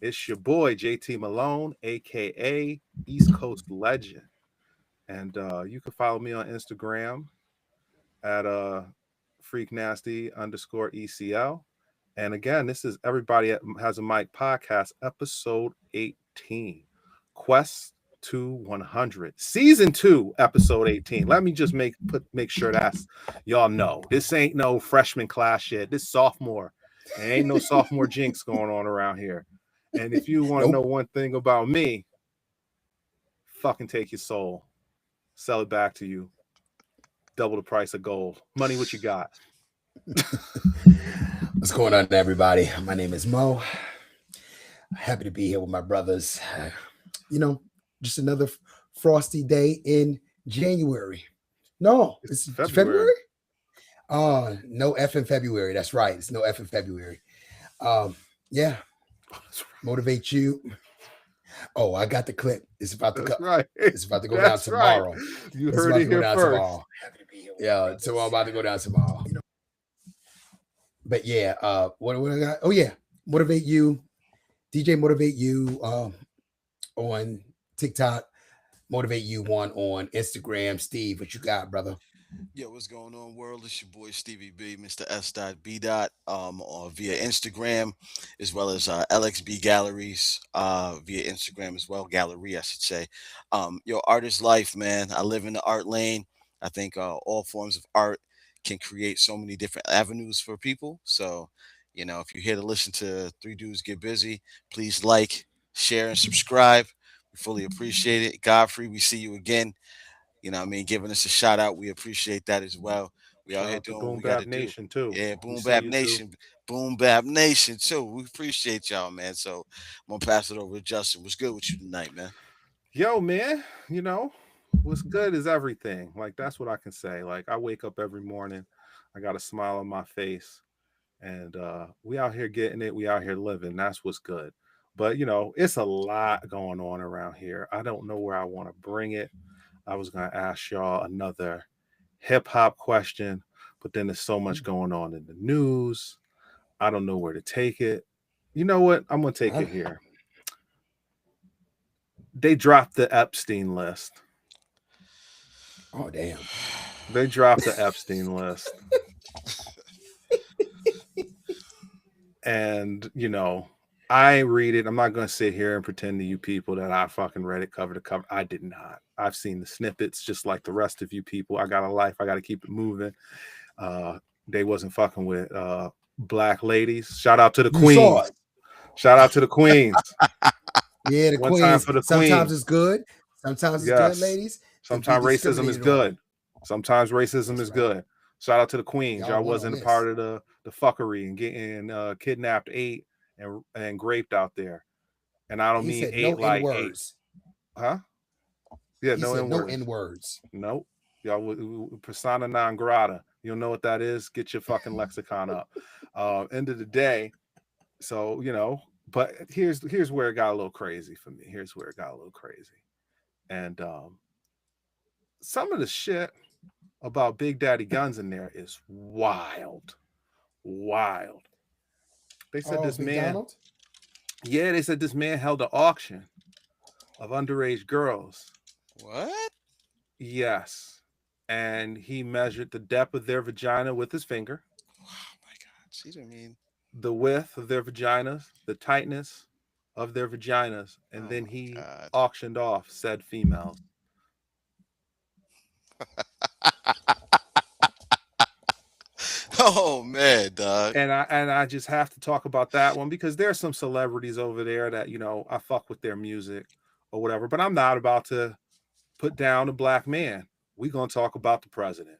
It's your boy JT Malone, aka East Coast Legend, and you can follow me on Instagram at freak nasty underscore ECL. And again, this is Everybody Has a Mic podcast, episode 18, Quest to 100, season 2, episode 18. Let me just make sure that's y'all know this ain't no freshman class shit. This sophomore. There ain't no sophomore jinx going on around here. And if you want to know one thing about me, fucking take your soul, sell it back to you, double the price of gold. Money, what you got? What's going on, everybody? My name is Mo. Happy to be here with my brothers. Just another frosty day in January. No, it's February. No F in February. That's right. It's no F in February. Yeah. Motivate you. Oh, I got the clip. It's about to go. Right. It's about to go down tomorrow. Right. You heard it here first. Yeah, so I'm about to go down tomorrow. But yeah, what I got? Oh yeah, Motivate You, DJ Motivate You on TikTok, Motivate You one on Instagram. Steve, what you got, brother? Yo, what's going on, world? It's your boy Stevie B, Mr. S.B. Or via Instagram, as well as LXB Galleries via Instagram as well, Gallery, I should say. Artist life, man. I live in the art lane. I think all forms of art can create so many different avenues for people. So, if you're here to listen to Three Dudes Get Busy, please like, share, and subscribe. We fully appreciate it. Godfrey, we see you again. Giving us a shout out. We appreciate that as well. We Shout out here out to doing what Boom we got Bap to do. Nation too. Yeah, We Boom see Bap you Nation. Boom Bap Nation too. We appreciate y'all, man. So I'm gonna pass it over to Justin. What's good with you tonight, man? Yo, man, what's good is everything. Like, that's what I can say. Like, I wake up every morning, I got a smile on my face, and we out here getting it. We out here living. That's what's good. But, it's a lot going on around here. I don't know where I want to bring it. I was going to ask y'all another hip hop question, but then there's so much going on in the news. I don't know where to take it. You know what? I'm going to take it here. They dropped the Epstein list. Oh, damn. They dropped the Epstein list. And, I read it. I'm not going to sit here and pretend to you people that I fucking read it cover to cover. I did not. I've seen the snippets just like the rest of you people. I got a life. I got to keep it moving. They wasn't fucking with black ladies. Shout out to the queens. Shout out to the queens. Yeah, the One queens. time for the Sometimes queens. it's good. Sometimes it's good, ladies. Sometimes racism is good. Sometimes racism is good. Shout out to the queens. Y'all wasn't a part of the fuckery and getting kidnapped, ate, and raped out there. And I don't mean ate like ate. Huh? Yeah, no N-words. Nope. Y'all persona non grata. You'll know what that is. Get your fucking lexicon up. End of the day. So, but here's where it got a little crazy for me. Here's where it got a little crazy. And some of the shit about Big Daddy Guns in there is wild. Wild. They said this man. Donald? Yeah, they said this man held an auction of underage girls. What? Yes. And he measured the depth of their vagina with his finger. Oh my God. See what I mean? The width of their vaginas, the tightness of their vaginas, and then he auctioned off said females. Oh man, dog. And I just have to talk about that one because there's some celebrities over there that I fuck with their music or whatever, but I'm not about to put down a black man. We're gonna talk about the president.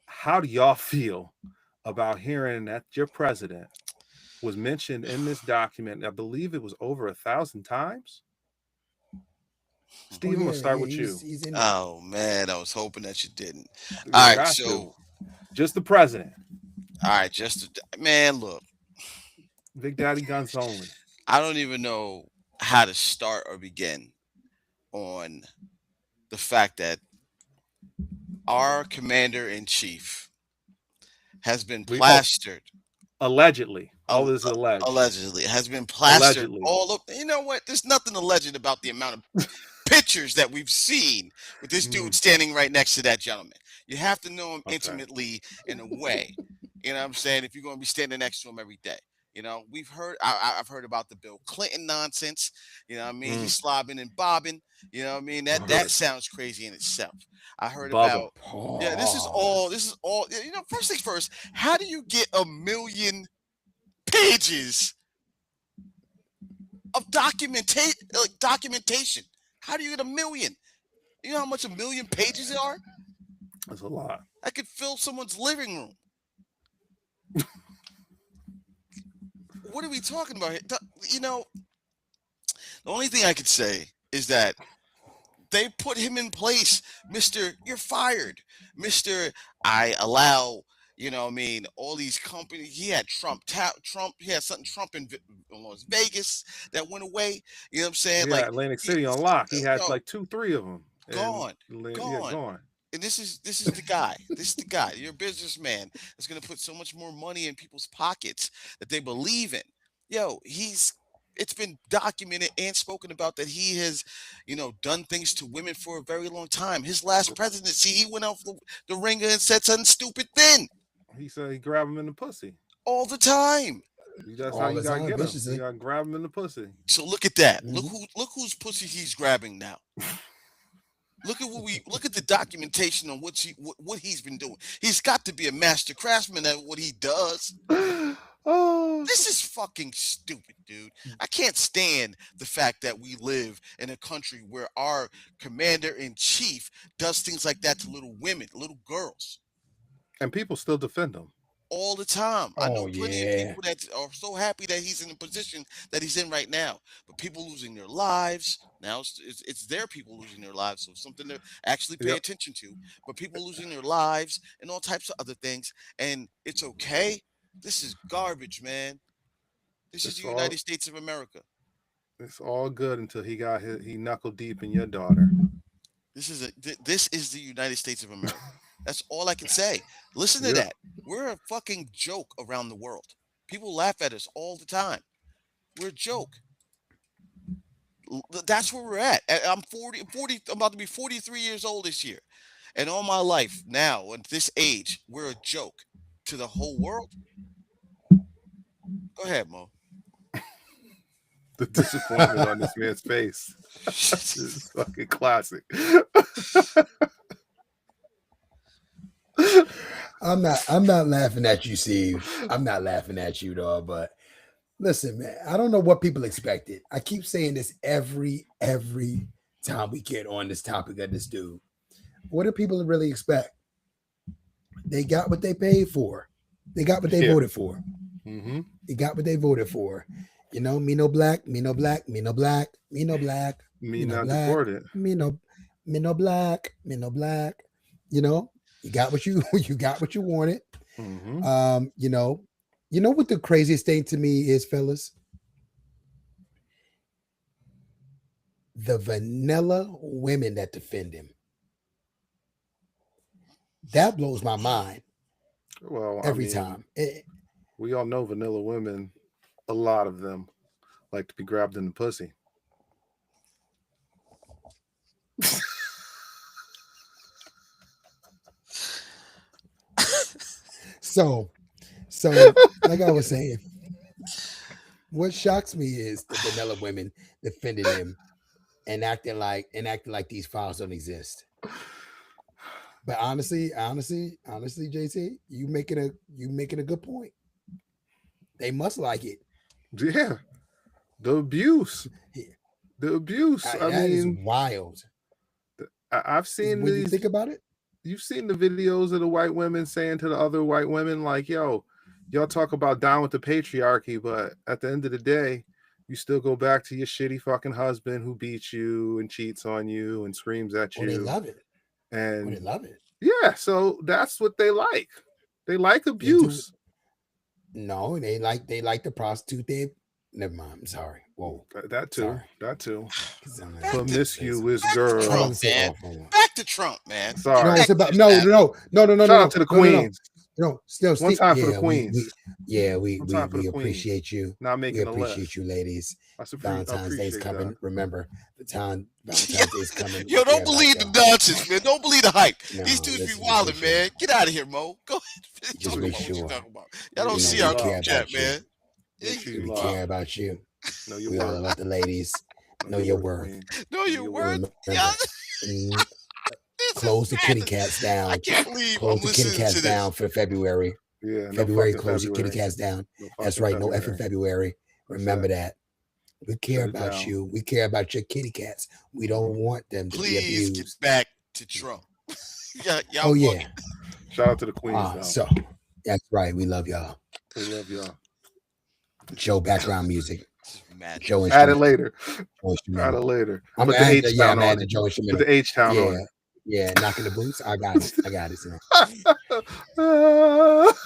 How do y'all feel about hearing that your president was mentioned in this document? I believe it was over 1,000 times. Steve, I'm gonna start with you. Oh man, I was hoping that you didn't. All right, so just the president. All right, man. Look, Big Daddy Guns only. I don't even know how to start or begin on the fact that our commander in chief has been plastered. Allegedly. All is alleged. Allegedly has been plastered Allegedly. all up. You know what? There's nothing alleged about the amount of pictures that we've seen with this dude standing right next to that gentleman. You have to know him intimately in a way. You know what I'm saying? If you're going to be standing next to him every day. You know, I've heard about the Bill Clinton nonsense. You know what I mean? He's slobbing and bobbing. You know what I mean? That sounds crazy in itself. I heard about, yeah, this is all, you know, first things first, how do you get 1 million pages of documentation? How do you get 1 million? You know how much 1 million pages are? That's a lot. I could fill someone's living room. What are we talking about here? You know, the only thing I could say is that they put him in place. Mr. You're fired. Mr. I allow, you know what I mean, all these companies. He had Trump, he had something Trump in Las Vegas that went away. You know what I'm saying? Yeah, like Atlantic City on lock. He had like 2-3 of them. Gone. Yeah, gone. And this is the guy. This is the guy. You're a businessman that's gonna put so much more money in people's pockets that they believe in. Yo, it's been documented and spoken about that he has, you know, done things to women for a very long time. His last presidency, he went off the ringer and said something stupid then. He said he grabbed him in the pussy all the time. That's how you gotta get him. You gotta grab him in the pussy. So look at that. Look whose pussy he's grabbing now. Look at the documentation on what he's been doing. He's got to be a master craftsman at what he does. Oh, this is fucking stupid, dude. I can't stand the fact that we live in a country where our commander-in-chief does things like that to little women, little girls. And people still defend him. All the time. I know plenty of people that are so happy that he's in the position that he's in right now. But people losing their lives, now it's their people losing their lives, so something to actually pay attention to. But people losing their lives and all types of other things, and it's okay. This is garbage, man. This is the United States of America. It's all good until he knuckle deep in your daughter. This is the United States of America. That's all I can say. Listen to that. We're a fucking joke around the world. People laugh at us all the time. We're a joke. That's where we're at. I'm 40. I'm about to be 43 years old this year. And all my life now, at this age, we're a joke to the whole world. Go ahead, Mo. The disappointment on this man's face. This is fucking classic. I'm not laughing at you, Steve. I'm not laughing at you, dog. But listen, man, I don't know what people expected. I keep saying this every time we get on this topic of this dude. What do people really expect? They got what they paid for. They got what they voted for. Mm-hmm. They got what they voted for. You know, me no black, me no black, me no black, me no black, me not deported. Me no black, me no black. You know. You got what you wanted. Mm-hmm. You know what the craziest thing to me is, fellas? The vanilla women that defend him. That blows my mind. Well, every time. We all know vanilla women, a lot of them like to be grabbed in the pussy. So, like I was saying, what shocks me is the vanilla women defending him and acting like these files don't exist. But honestly, JT, you making a good point. They must like it. Yeah, the abuse. I mean, is wild. I've seen when you think about it. You've seen the videos of the white women saying to the other white women, like, yo, y'all talk about down with the patriarchy, but at the end of the day, you still go back to your shitty fucking husband who beats you and cheats on you and screams at you. They love it. And they love it. Yeah, so that's what they like. They like abuse. No, they like the prostitute. Never mind. I'm sorry. Whoa. That too. Sorry. That too. Promiscuous girl. Back to Trump, man. Sorry. No, it's about no. Shout out to the queens. Still, One time for the yeah, queens. One time for we the queens. appreciate you. Not We making the appreciate list. you, ladies. I Valentine's Day's appreciate coming. that. Remember, Valentine's Day's coming. Yo, don't believe the nonsense, man. Don't believe the hype. No, These dudes listen, be just wilding, make sure. man. Get out of here, Mo. Go ahead. Just Talk make about what you sure. talking about. Y'all don't You see know, our we group care chat, about you. man. Make sure you We love. care about you. Know your We all worth. about the ladies. Know your worth. queen. Know your your worth. Remember, Yeah. close the kitty cats down. I can't believe Close I'm the kitty listening cats to this. down for February. Yeah, no February, fucking close your kitty February. cats down. No That's fucking right. No effing February. That's Remember it. that. We care Shut it about down. you. We care about your kitty cats. We don't want them to be Please abused. get back to Trump. Y'all Oh yeah. bugging. Shout out to the queens, though. So that's right. We love y'all. We love y'all. Joe background music. Mad. Joe Add it instrumental. later. Joe Add instrumental. it later. I'm Put the adding H town I'm on adding it. Joe Put instrumental. the H town on Yeah, knocking the boots. I got it. I got it. Son. it.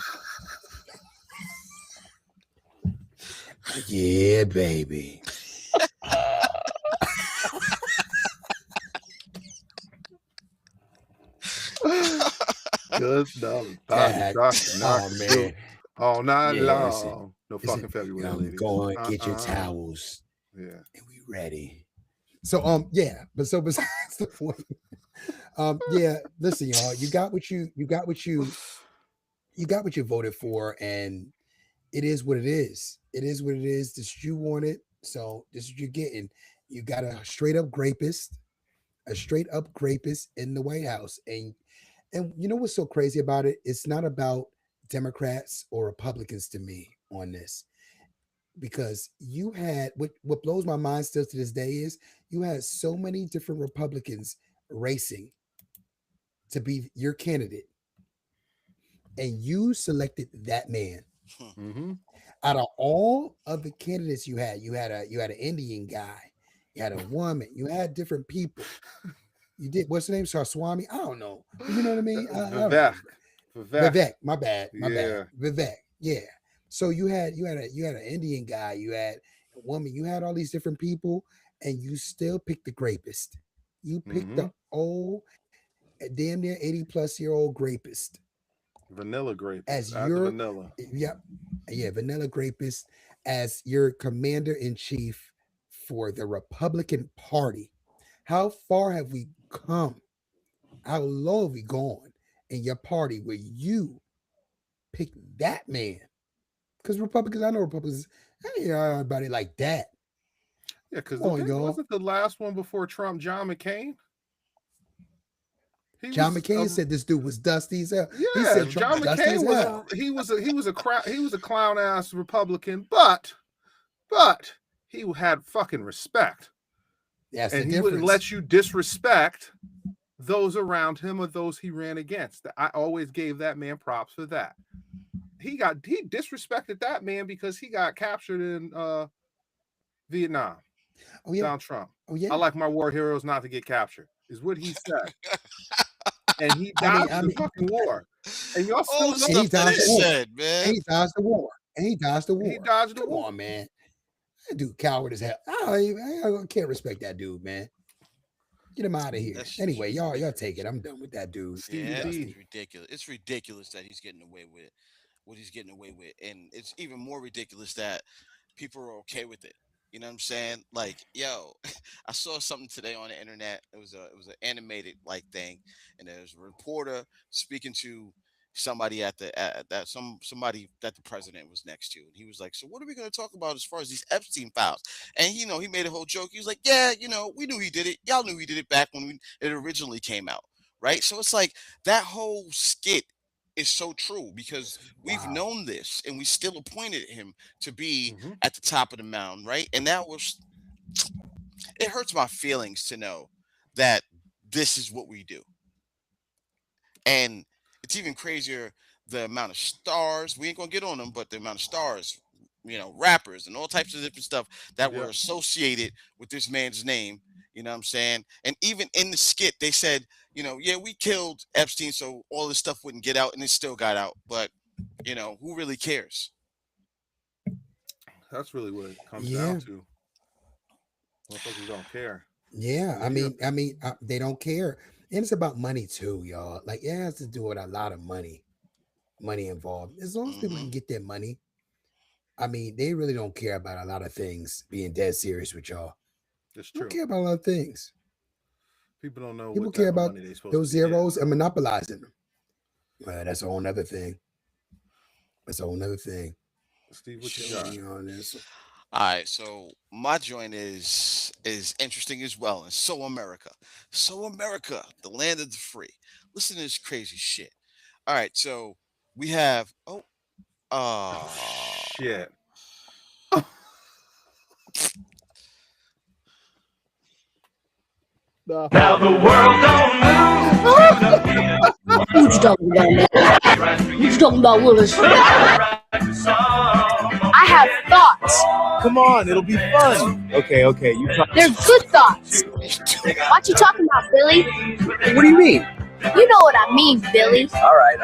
Yeah, baby. Good enough. God. Oh man. All night Yeah, long. No Listen, fucking February, I'm ladies. going get your towels. Yeah. And we ready. So yeah, but so besides the point, yeah, listen, y'all, you got what you voted for, and it is what it is. It is what it is. This you wanted, so this is what you're getting. You got a straight up rapist in the White House, and you know what's so crazy about it? It's not about Democrats or Republicans to me on this, because you had what blows my mind still to this day is you had so many different Republicans racing to be your candidate, and you selected that man. Mm-hmm. Out of all of the candidates you had an Indian guy, you had a woman, you had different people. You did, what's the name? Sarswami? I don't know. You know what I mean? Vivek. My bad. Vivek. Yeah. So you had an Indian guy, you had a woman, you had all these different people, and you still picked the grapist. You picked the old, damn near 80-plus-year-old grapist. Vanilla grapist. As your vanilla. Yeah, vanilla grapist as your commander-in-chief for the Republican Party. How far have we come? How low have we gone in your party where you pick that man? Because Republicans, I know Republicans, ain't everybody like that. Yeah, because wasn't the last one before Trump John McCain? John McCain said this dude was dusty as hell. Yeah, he said John McCain was a clown ass Republican, but he had fucking respect. That's and the he difference. wouldn't let you disrespect those around him or those he ran against. I always gave that man props for that. He disrespected that man because he got captured in Vietnam. Oh yeah, Donald Trump. Oh yeah, I like my war heroes not to get captured, is what he said. And he died in the fucking war. And y'all still all the stuff that he said, man. And he dodged the war. He dodged the Come war. on, man. That dude coward as hell. I can't respect that dude, man. Get him out of here. Anyway, y'all take it. I'm done with that dude. Yeah, it's ridiculous. It's ridiculous that he's getting away with what he's getting away with. And it's even more ridiculous that people are okay with it. You know what I'm saying? Like, yo, I saw something today on the internet. It was an animated like thing, and there was a reporter speaking to somebody somebody that the president was next to, and he was like, "So what are we going to talk about as far as these Epstein files?" And he made a whole joke. He was like, "Yeah, we knew he did it. Y'all knew he did it back when it originally came out, right?" So it's like that whole skit is so true because we've known this and we still appointed him to be at the top of the mound, right? And it hurts my feelings to know that this is what we do. And it's even crazier the amount of stars, we ain't gonna get on them, but the amount of stars, rappers and all types of different stuff that were associated with this man's name. You know what I'm saying? And even in the skit, they said, yeah, we killed Epstein so all this stuff wouldn't get out, and it still got out. But, who really cares? That's really what it comes down to. Motherfuckers don't care. Yeah, I mean, they don't care. And it's about money too, y'all. Like, it has to do with a lot of money. money involved. As long as people can Mhm. get their money, I mean, they really don't care about a lot of things. Being dead serious with y'all, It's they don't true. care about a lot of things. People don't know People what care type of about money they're supposed to those be getting. zeros and monopolizing them. That's a whole nother thing. That's a whole nother thing. Steve, what you Show got? me on this. All right, so my joint is interesting as well, and so America, the land of the free. Listen to this crazy shit. All right, so we have Shit. Now the world don't move to the beat of What you talking about, man? What you talking about, Willis? I have thoughts. Come on, it'll be fun. Okay, you talk. They're good thoughts. What you talking about, Billy? What do you mean? You know what I mean, Billy. All right.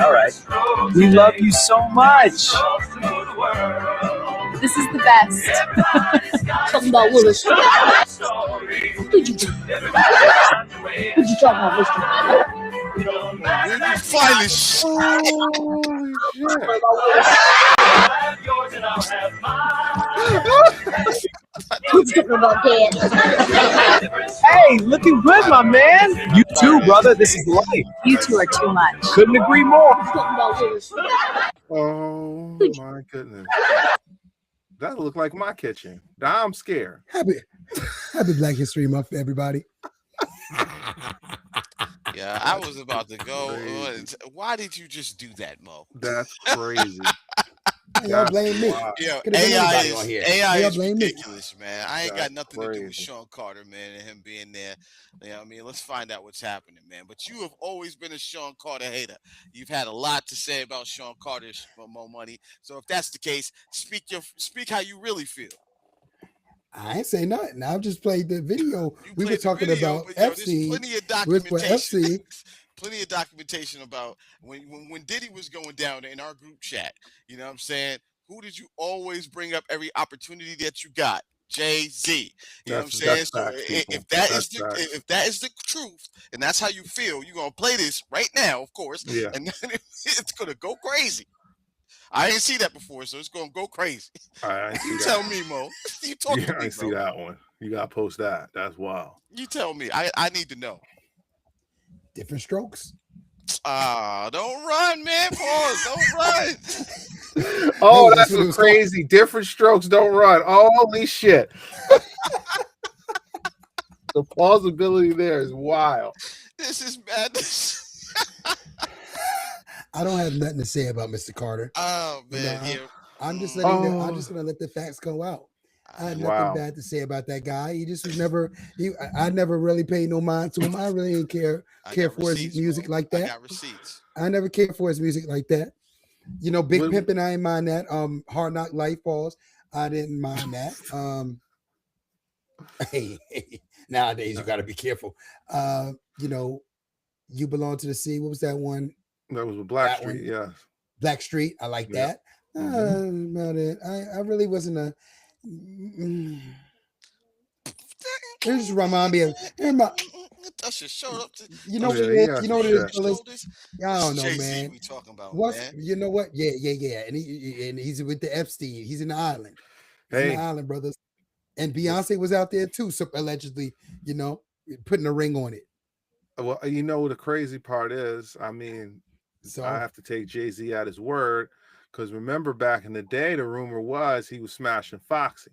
We love you so much. This is the best. Talking about Willis. What you talking about, mister? where you find this shit? Holy shit. What you talking about, Dad? Hey, looking good, my man. You too, brother. This is life. You two are too much. Couldn't agree more. What you talking about, Willis? Oh my goodness. That look like my kitchen. Now I'm scared. Happy Black History Month, everybody. Yeah, I was about to go. Crazy. Why did you just do that, Mo? That's crazy. Y'all blame me. Wow. Yo, Could've been AI anybody on here. AI Y'all is blame me. ridiculous, man. I ain't got That's nothing to do with crazy. Sean Carter, man, and him being there. You know what I mean? Let's find out what's happening, man. But you have always been a Sean Carter hater. You've had a lot to say about Sean Carter's Mo Money. So if that's the case, speak how you really feel. I ain't say nothing. I've just played the video. You We were played the talking video, about but, yo, there's FC. plenty of With documentation. FC. Plenty of documentation about when Diddy was going down in our group chat. You know what I'm saying? Who did you always bring up every opportunity that you got? Jay-Z. You know what I'm saying? That's So facts, people. if that is That's facts. if that is the truth and that's how you feel, you're gonna play this right now, of course, Yeah. and then it's gonna go crazy. I didn't see that before, so it's gonna go crazy. I ain't see You that. tell me, Mo. You talk Yeah, to I me, ain't see bro. that one. You gotta post that. That's wild. You tell me. I need to know. Different strokes. Don't run, man. Pause. Don't run. Oh, Hey, that's what it what's was crazy. Different strokes don't run. Holy shit. The plausibility there is wild. This is madness. I don't have nothing to say about Mr. Carter. Oh You man, know, here. I'm just letting Oh. I'm just gonna let the facts go out. I had nothing Wow. bad to say about that guy. He just was never. I never really paid no mind to him. I really didn't care I care got for his receipts, music Mo. like I that. got receipts. I never cared for his music like that. You know, Big What- Pimpin', I ain't mind that. Hard Knock Life Falls, I didn't mind that. Hey, nowadays you got to be careful. You know, You Belong to the Sea. What was that one? That was with That Blackstreet, one. yeah. Black Street. I like Yeah. that. Mhm. About it. I really wasn't a. It just remind me of. Usher showed up to You know what Yeah, it he is. got You some know what it is, shit. fellas. shoulders. I don't know, Jay-Z man. we talking about, What's man. you know what? Yeah. And he's with the Epstein. He's in the island. He's in Hey. the island, brothers. And Beyonce was out there too, so allegedly, you know, putting a ring on it. Well, you know the crazy part is, I mean, So I have to take Jay-Z at his word, because remember back in the day, the rumor was he was smashing Foxy.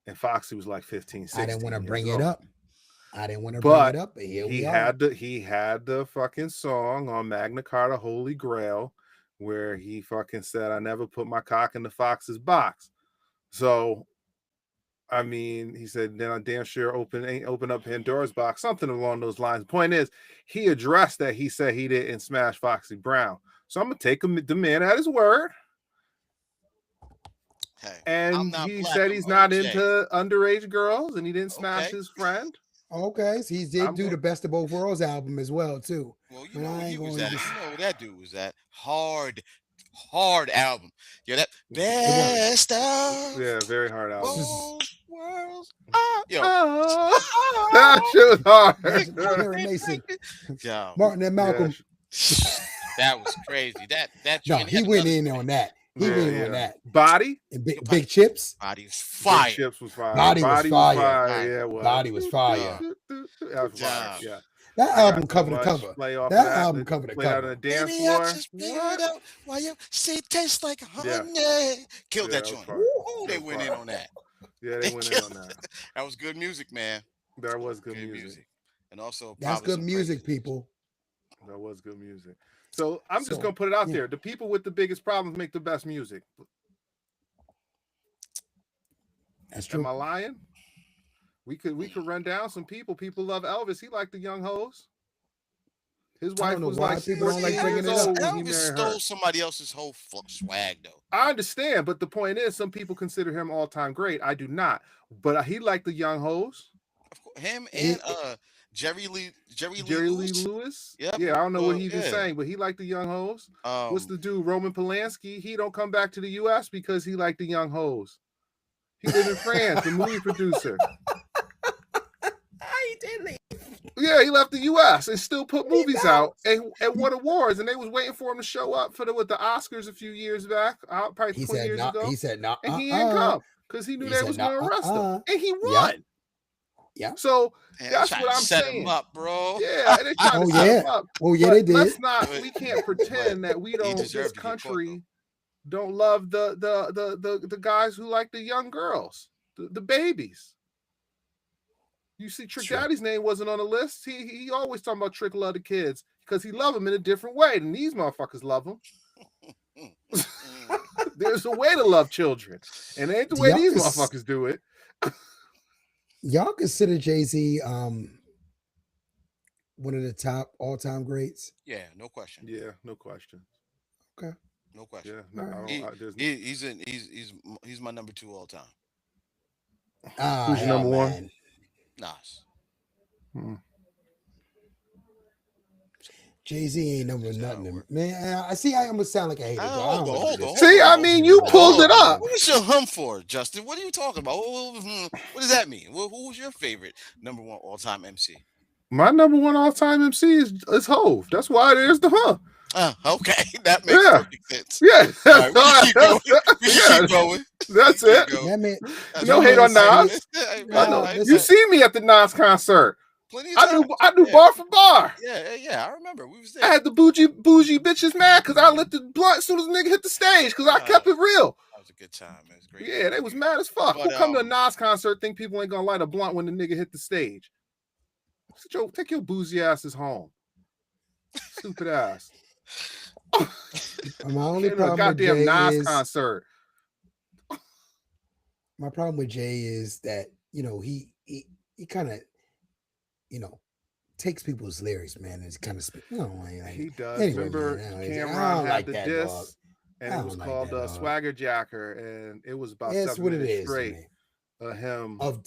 And Foxy was like 15, 16. I didn't want to years bring it old. up. I didn't want to bring But it up, but here he we are. had the fucking song on Magna Carta Holy Grail where he fucking said, I never put my cock in the fox's box. So I mean, he said, then I damn sure open up Pandora's box, something along those lines. Point is, he addressed that he said he didn't smash Foxy Brown. So I'm gonna take the man at his word. Hey, And I'm not he black, said I'm he's not OJ. into underage girls and he didn't smash Okay. his friend. Okay, so he did I'm do go- the Best of Both Worlds album as well, too. Well, you But know I where he ain't was going at. to You just- know where that dude was at. Hard album. Yeah, that was. best of Yeah, very hard album. both worlds. Ah, yo. That shit was hard. Perry Mason, Yo. Martin and Malcolm. Yeah, That was crazy. That No, joint he had went another in joint. on that. He Yeah, went in yeah. on that. Body. And Your big chips. body was Big fire. Chips was fire. Body was fire. Fire. Yeah, it was. Body was fire. That was fire. job. Yeah. That I got album so cover to much cover. play off That of album cover to Played out on cover. the dance Baby, I floor. just figured out why you say it tastes like honey. Killed Yeah, that that was joint. fire. Ooh, they That was went in fire. on that. Yeah, they went in killed on that. That was good music, man. That was good music. And also That's probably good some music, praises. people. That was good music. So I'm just So, gonna put it out yeah. there. The people with the biggest problems make the best music. That's Am true. I lying? We could run down some people. People love Elvis. He liked the young hoes. His I wife don't know was why like people don't 14 like bringing years it up. old when he Elvis married her. stole somebody else's whole swag, though. I understand, but the point is, some people consider him all-time great. I do not. But he liked the young hoes. Of course, him He- and Jerry Lee Jerry Lewis. Lee Lewis. Yep. Yeah, I don't know what he was Yeah. saying, but he liked the young hoes. What's Um, the dude, Roman Polanski? He don't come back to the U.S. because he liked the young hoes. He lived in France, the movie producer. He did leave. Yeah, he left the U.S. and still put movies out and won awards, and they was waiting for him to show up for the Oscars a few years back, probably He 20 said years not. ago. He said not. And he ain't come because he knew He they said was no, going to arrest him, and he Yep. won. Yeah. So man, that's they tried what to I'm set saying. him up, bro. Yeah, and they trying Oh, to set him yeah. up. Well, yeah, But they did. let's not. We can't pretend that we he don't. deserved This to get caught, country don't love the guys who like the young girls, the babies. You see, Trick Sure. Daddy's name wasn't on the list. He always talking about Trick love the kids because he love them in a different way than these motherfuckers love them. There's a way to love children, and it ain't the Do way y'all these cons- motherfuckers do it. Y'all consider Jay-Z one of the top all-time greats? Yeah, no question. Yeah, no question. No question. Yeah, no, Alright. I don't. There's He's my number 2 all time. Ah, Who's your hell, number one? man. Nas. Jay-Z ain't number nothing. Man, I see. I'm gonna sound like a hater. but I Hold don't on, look hold at this. on. See, I mean, you pulled it up. What was your hum for, Justin? What are you talking about? What does that mean? Who was your favorite number 1 all time MC? My number one all-time MC is Hove. That's why there's the huh. Okay, that makes Yeah. perfect sense. Yeah, All right, we can keep going. We can Yeah. keep going. that's We can it. keep going. That man, That's No all hate I'm on saying. Nas. Hey, man, I know. all right. listen. You see me at the Nas concert. Plenty of I times. do Yeah. bar for bar. Yeah, I remember. We was I there. had the bougie bitches mad because I lit the blunt as soon as the nigga hit the stage because I kept it real. That was a good time. It was great. Yeah, they was mad as fuck. But, Who come to a Nas concert think people ain't gonna light a blunt when the nigga hit the stage? Take your boozy asses home. Stupid ass. my only Ain't no problem with goddamn Jay Nas is concert. my problem with Jay is that he kind of takes people's lyrics, man, and it's kind of He does. Anyway, Remember, man, I Cameron don't had like the that, diss, dog. and I it don't was like called that, dog. Swagger Jacker, and it was about That's 7 what it minutes is. straight Man. of him Of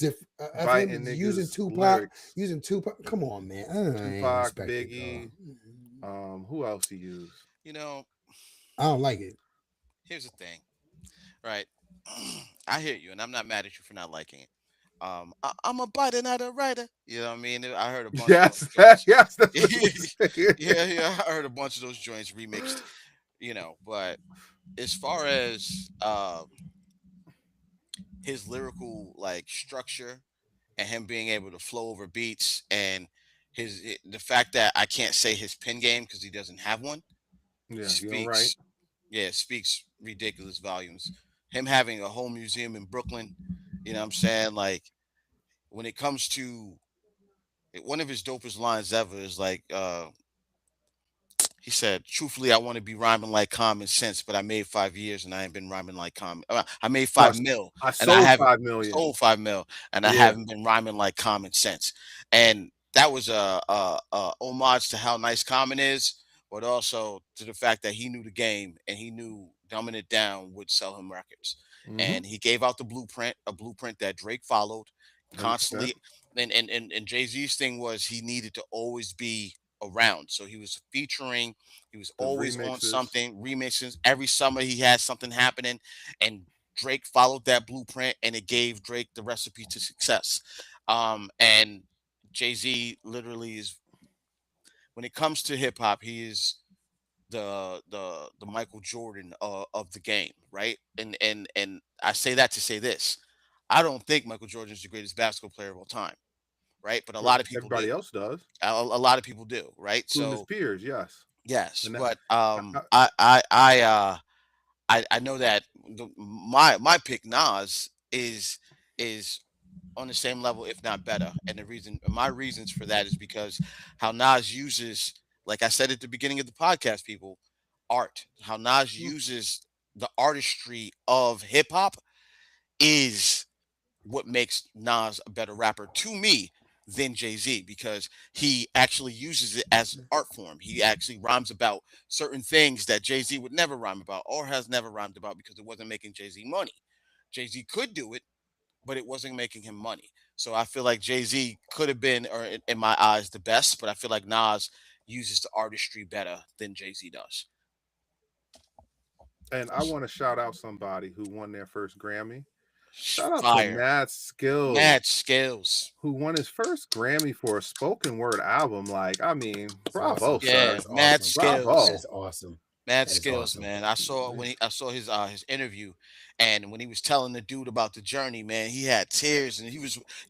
biting him niggas' using Tupac, lyrics. Come on, man. I ain't Tupac, respect it, Biggie. dog. Who else he used? I don't like it. Here's the thing, right? I hear you, and I'm not mad at you for not liking it. I'm a biter, not a writer. You know what I mean? I heard a bunch. Yes, of those joints. yes. That's what he said. Yeah. I heard a bunch of those joints remixed. But as far as his lyrical structure and him being able to flow over beats and the fact that I can't say his pen game because he doesn't have one. Yeah, speaks, you're right. Yeah, speaks ridiculous volumes. Him having a whole museum in Brooklyn, you know what I'm saying? Like, when it comes to one of his dopest lines ever is he said, truthfully, I want to be rhyming like common sense, but I made 5 years and I ain't been rhyming like common. I made 5 mil. I and I sold haven't 5 million. sold 5 mil, and I Yeah. haven't been rhyming like common sense. And that was a homage to how nice Common is, but also to the fact that he knew the game and he knew dumbing it down would sell him records. Mhm. And he gave out the blueprint, a blueprint that Drake followed 100%. constantly. And Jay-Z's thing was he needed to always be around. So he was featuring, he was The always on remixes. something, remixes. Every summer he had something happening, and Drake followed that blueprint, and it gave Drake the recipe to success. And Jay-Z literally is, when it comes to hip hop, he is the Michael Jordan of the game, right? And I say that to say this: I don't think Michael Jordan is the greatest basketball player of all time, right? But a lot of people Everybody do. else does, A lot of people do, right? including his So peers. Yes, yes, and that, but I- I know that my pick Nas is on the same level, if not better. And my reasons for that is because how Nas uses, like I said at the beginning of the podcast, people, art. How Nas uses the artistry of hip hop is what makes Nas a better rapper to me than Jay-Z, because he actually uses it as art form. He actually rhymes about certain things that Jay-Z would never rhyme about or has never rhymed about because it wasn't making Jay-Z money. Jay-Z could do it, but it wasn't making him money. So I feel like Jay-Z could have been, or in my eyes, the best, but I feel like Nas uses the artistry better than Jay-Z does. and I want to shout out somebody who won their first Grammy. Shout out to Fire. Mad Skills, Mad Skills. who won his first Grammy for a spoken word album. Like, I mean, bravo, awesome. Yeah, sir. That's Mad awesome. Skills. That's awesome. Mad That is Skills, awesome. man. I saw I saw his interview, and when he was telling the dude about the journey, man, he had tears, and you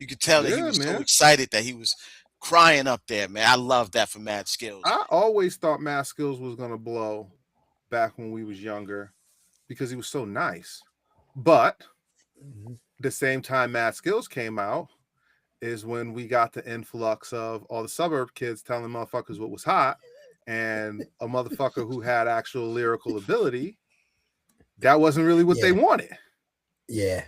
could tell that he Yeah, was so man. excited that he was crying up there, man. I love that for Mad Skills. I always thought Mad Skills was gonna blow back when we was younger because he was so nice. But Mhm. the same time Mad Skills came out is when we got the influx of all the suburb kids telling motherfuckers what was hot, and a motherfucker who had actual lyrical ability. That wasn't really what they Yeah. wanted, Yeah,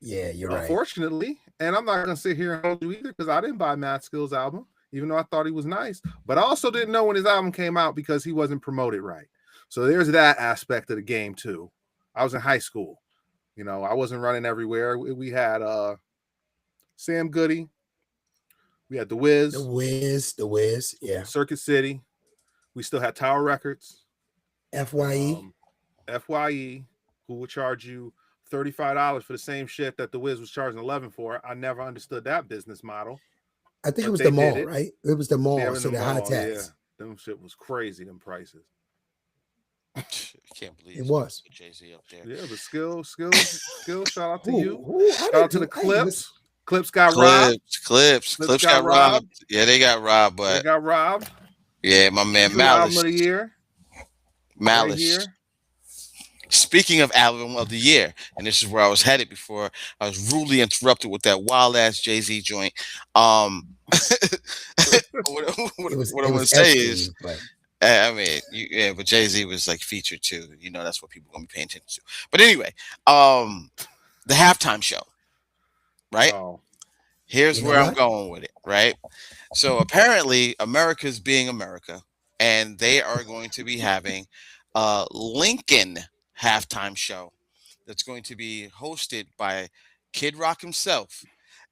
you're right. unfortunately. And I'm not gonna sit here and hold you either because I didn't buy Mad Skills album, even though I thought he was nice. But I also didn't know when his album came out because he wasn't promoted right. So there's that aspect of the game too. I was in high school, you know, I wasn't running everywhere. We had Sam Goody, we had The Wiz, The Wiz, yeah. Circuit City. We still had Tower Records, FYE. FYE, who would charge you $35 for the same shit that The Wiz was charging 11 for. I never understood that business model. I think it but was they the did mall, it. right? It was the mall, Yeah, in so the the high mall, yeah. tax. Them shit was crazy, them prices. I can't believe It was. Jay-Z up there. Yeah, but skill, shout out to you. Who? Shout out to the Hey, Clips. Clips got robbed. Clips got robbed. Yeah, they got robbed, They but got robbed. yeah, my man True album Malice. of the year. Malice. Right here. Speaking of album of the year, and this is where I was headed before I was rudely interrupted with that wild ass Jay-Z joint. What I'm gonna say is, but I mean, but Jay-Z was like featured too. You know, that's what people are gonna be paying attention to. But anyway, the halftime show, right? Oh, Here's You know where I'm what? going with it, right? So apparently, America's being America, and they are going to be having a Lincoln halftime show that's going to be hosted by Kid Rock himself,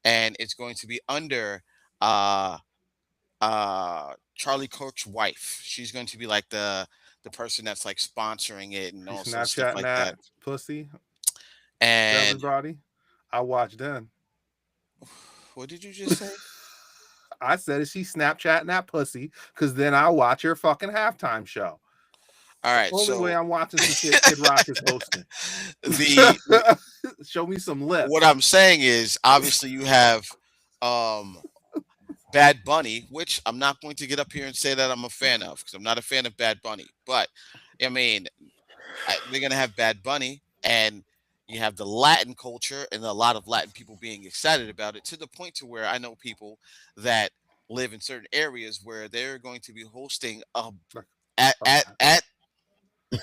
and it's going to be under Charlie Kirk's wife. She's going to be like the person that's like sponsoring it and all sorts of stuff Snapchat like that that. pussy. And Everybody. I watched them. what did you just say? I said, is she Snapchatting that pussy? Because then I'll watch her fucking halftime show. All right, Only so way I'm watching some shit Kid Rock is hosting. the Show me some lips. what I'm saying is obviously you have Bad Bunny, which I'm not going to get up here and say that I'm a fan of because I'm not a fan of Bad Bunny. But I mean, they're gonna have Bad Bunny, and you have the Latin culture and a lot of Latin people being excited about it to the point to where I know people that live in certain areas where they're going to be hosting at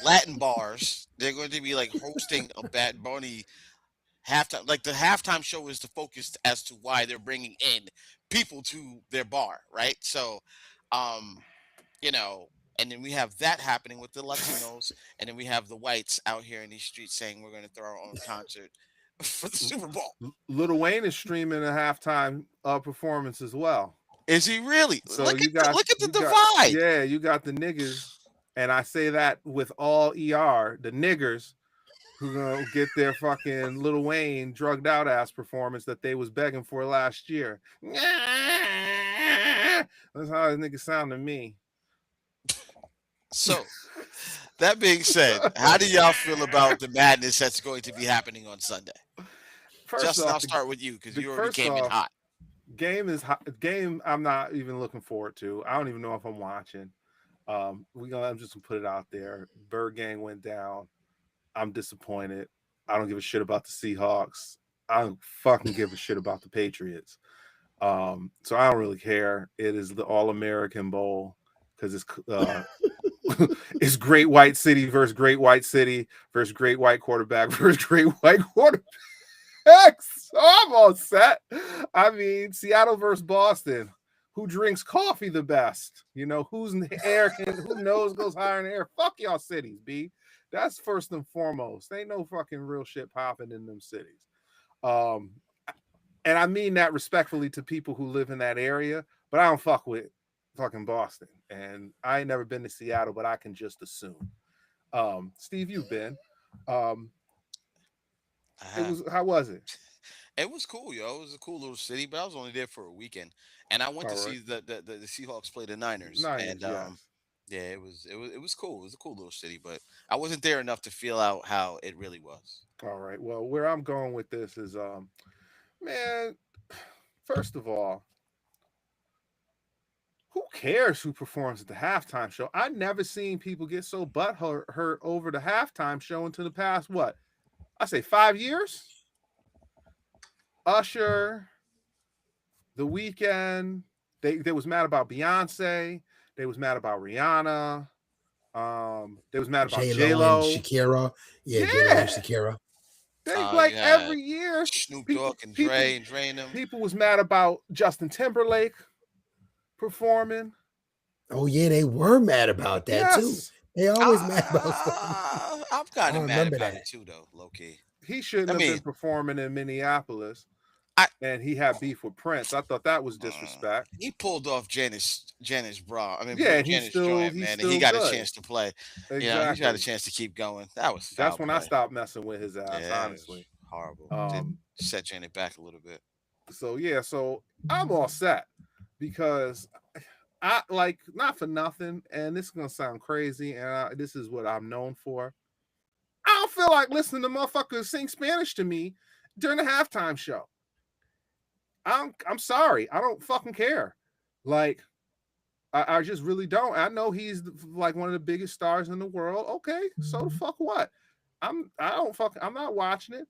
Latin bars. They're going to be like hosting a Bad Bunny halftime. Like the halftime show is the focus as to why they're bringing in people to their bar, right? So, you know, and then we have that happening with the Latinos, and then we have the whites out here in these streets saying we're going to throw our own concert for the Super Bowl. Lil Wayne is streaming a halftime performance as well. Is he really? So look you at got look at the you divide. got- yeah, you got the niggas, and I say that with all ER, the niggers who gonna get their fucking Lil Wayne drugged out ass performance that they was begging for last year. That's how this nigga sound to me. So that being said, how do y'all feel about the madness that's going to be happening on Sunday? First Justin, I'll off, start with you because you already first came in off, hot. game is hot. Game I'm not even looking forward to. I don't even know if I'm watching. I'm just gonna put it out there. Bird Gang went down. I'm disappointed. I don't give a shit about the Seahawks. I don't fucking give a shit about the Patriots. So I don't really care. It is the All-American Bowl because it's it's Great White City versus Great White City versus Great White Quarterback versus Great White Quarterback. So I'm all set. I mean, Seattle versus Boston. Who drinks coffee the best? You know, who's in the air? Who knows goes higher in the air? Fuck y'all cities, B. That's first and foremost. Ain't no fucking real shit popping in them cities. And I mean that respectfully to people who live in that area, but I don't fuck with fucking Boston. And I ain't never been to Seattle, but I can just assume. Steve, you've been. How was it? It was cool, yo. It was a cool little city, but I was only there for a weekend, and I went to see the Seahawks play the Niners. And yes. yeah, it was cool. It was a cool little city, but I wasn't there enough to feel out how it really was. All right. Well, where I'm going with this is, man, first of all, who cares who performs at the halftime show? I never seen people get so hurt over the halftime show until the past, what? I say 5 years? Usher, The Weeknd, they was mad about Beyonce. They was mad about Rihanna. They was mad about J-Lo. Shakira. Yeah, J-Lo and Shakira. They like every year. Snoop Dogg and Dre and them. People was mad about Justin Timberlake performing. Oh yeah, they were mad about that too. They always mad about stuff. I'm kind of mad about it too, though, low key. He shouldn't have been performing in Minneapolis. And he had beef with Prince. I thought that was disrespect. He pulled off Janice bra. I mean, yeah, Janice joint, man, and he got a chance to play. Exactly. You know, he got a chance to keep going. That's when I stopped messing with his ass. Yeah, honestly, horrible. Set Janet back a little bit. So yeah, so I'm all set because I like, not for nothing, and this is gonna sound crazy, and this is what I'm known for. I don't feel like listening to motherfuckers sing Spanish to me during the halftime show. I'm sorry. I don't fucking care. Like, I just really don't. I know he's like one of the biggest stars in the world. Okay, so the fuck what? I'm not watching it.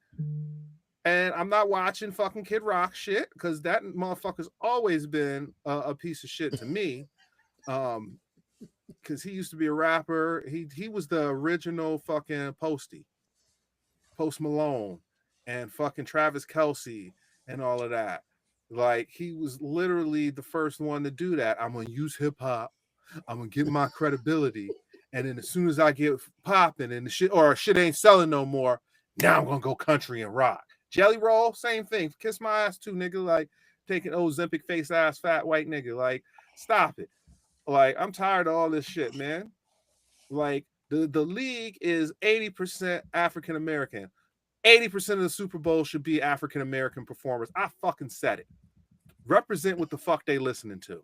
And I'm not watching fucking Kid Rock shit because that motherfucker's always been a piece of shit to me. Because he used to be a rapper. He was the original fucking Post Malone and fucking Travis Kelce and all of that. Like, he was literally the first one to do that. I'm gonna use hip hop. I'm gonna get my credibility, and then as soon as I get popping and the shit ain't selling no more, now I'm gonna go country and rock. Jelly Roll, same thing. Kiss my ass too, nigga. Like, taking Ozempic face ass fat white nigga. Like, stop it. Like, I'm tired of all this shit, man. Like, the league is 80% African American. 80% of the Super Bowl should be African American performers. I fucking said it. Represent what the fuck they listening to.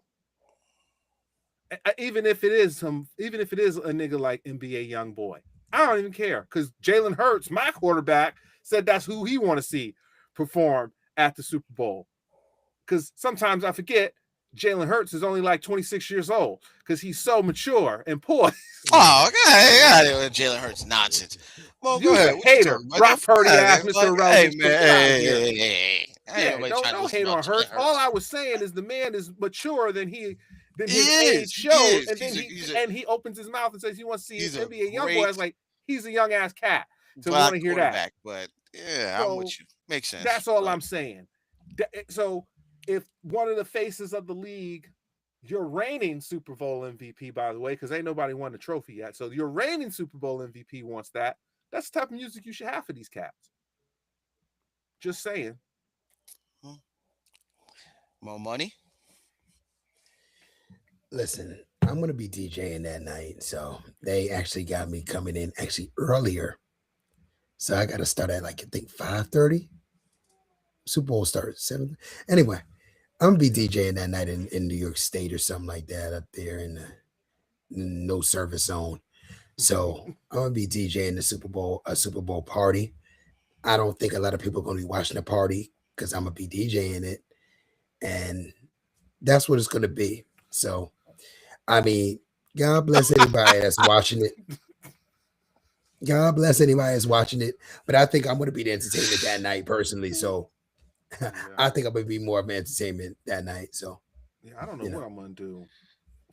Even if it is a nigga like NBA Youngboy, I don't even care because Jalen Hurts, my quarterback, said that's who he want to see perform at the Super Bowl. Because sometimes I forget Jalen Hurts is only like 26 years old because he's so mature and poised. Oh, okay. Jalen Hurts nonsense. Well, you a hater, Brock Purdy ass, Mr. Irrelevant. Don't hate on Hurts. All I was saying is the man is mature than his age shows, and he opens his mouth and says he wants to see his NBA Youngboy. I was like, he's a young ass cat. So I want to hear that. But yeah, I'm with you. Makes sense. That's all I'm saying. So if one of the faces of the league, your reigning Super Bowl MVP, by the way, because ain't nobody won the trophy yet. So your reigning Super Bowl MVP wants that. That's the type of music you should have for these cats. Just saying. More money? Listen, I'm going to be DJing that night. So they actually got me coming in actually earlier. So I got to start at like, I think 5:30. Super Bowl starts 7. Anyway, I'm going to be DJing that night in New York State or something like that up there in no service zone. So I'm gonna be DJing a Super Bowl party. I don't think a lot of people are gonna be watching the party because I'm gonna be DJing it, and that's what it's gonna be. So, I mean, God bless anybody that's watching it. God bless anybody that's watching it. But I think I'm gonna be the entertainment that night personally. So I think I'm gonna be more of an entertainment that night. So Yeah, I don't know what I'm gonna do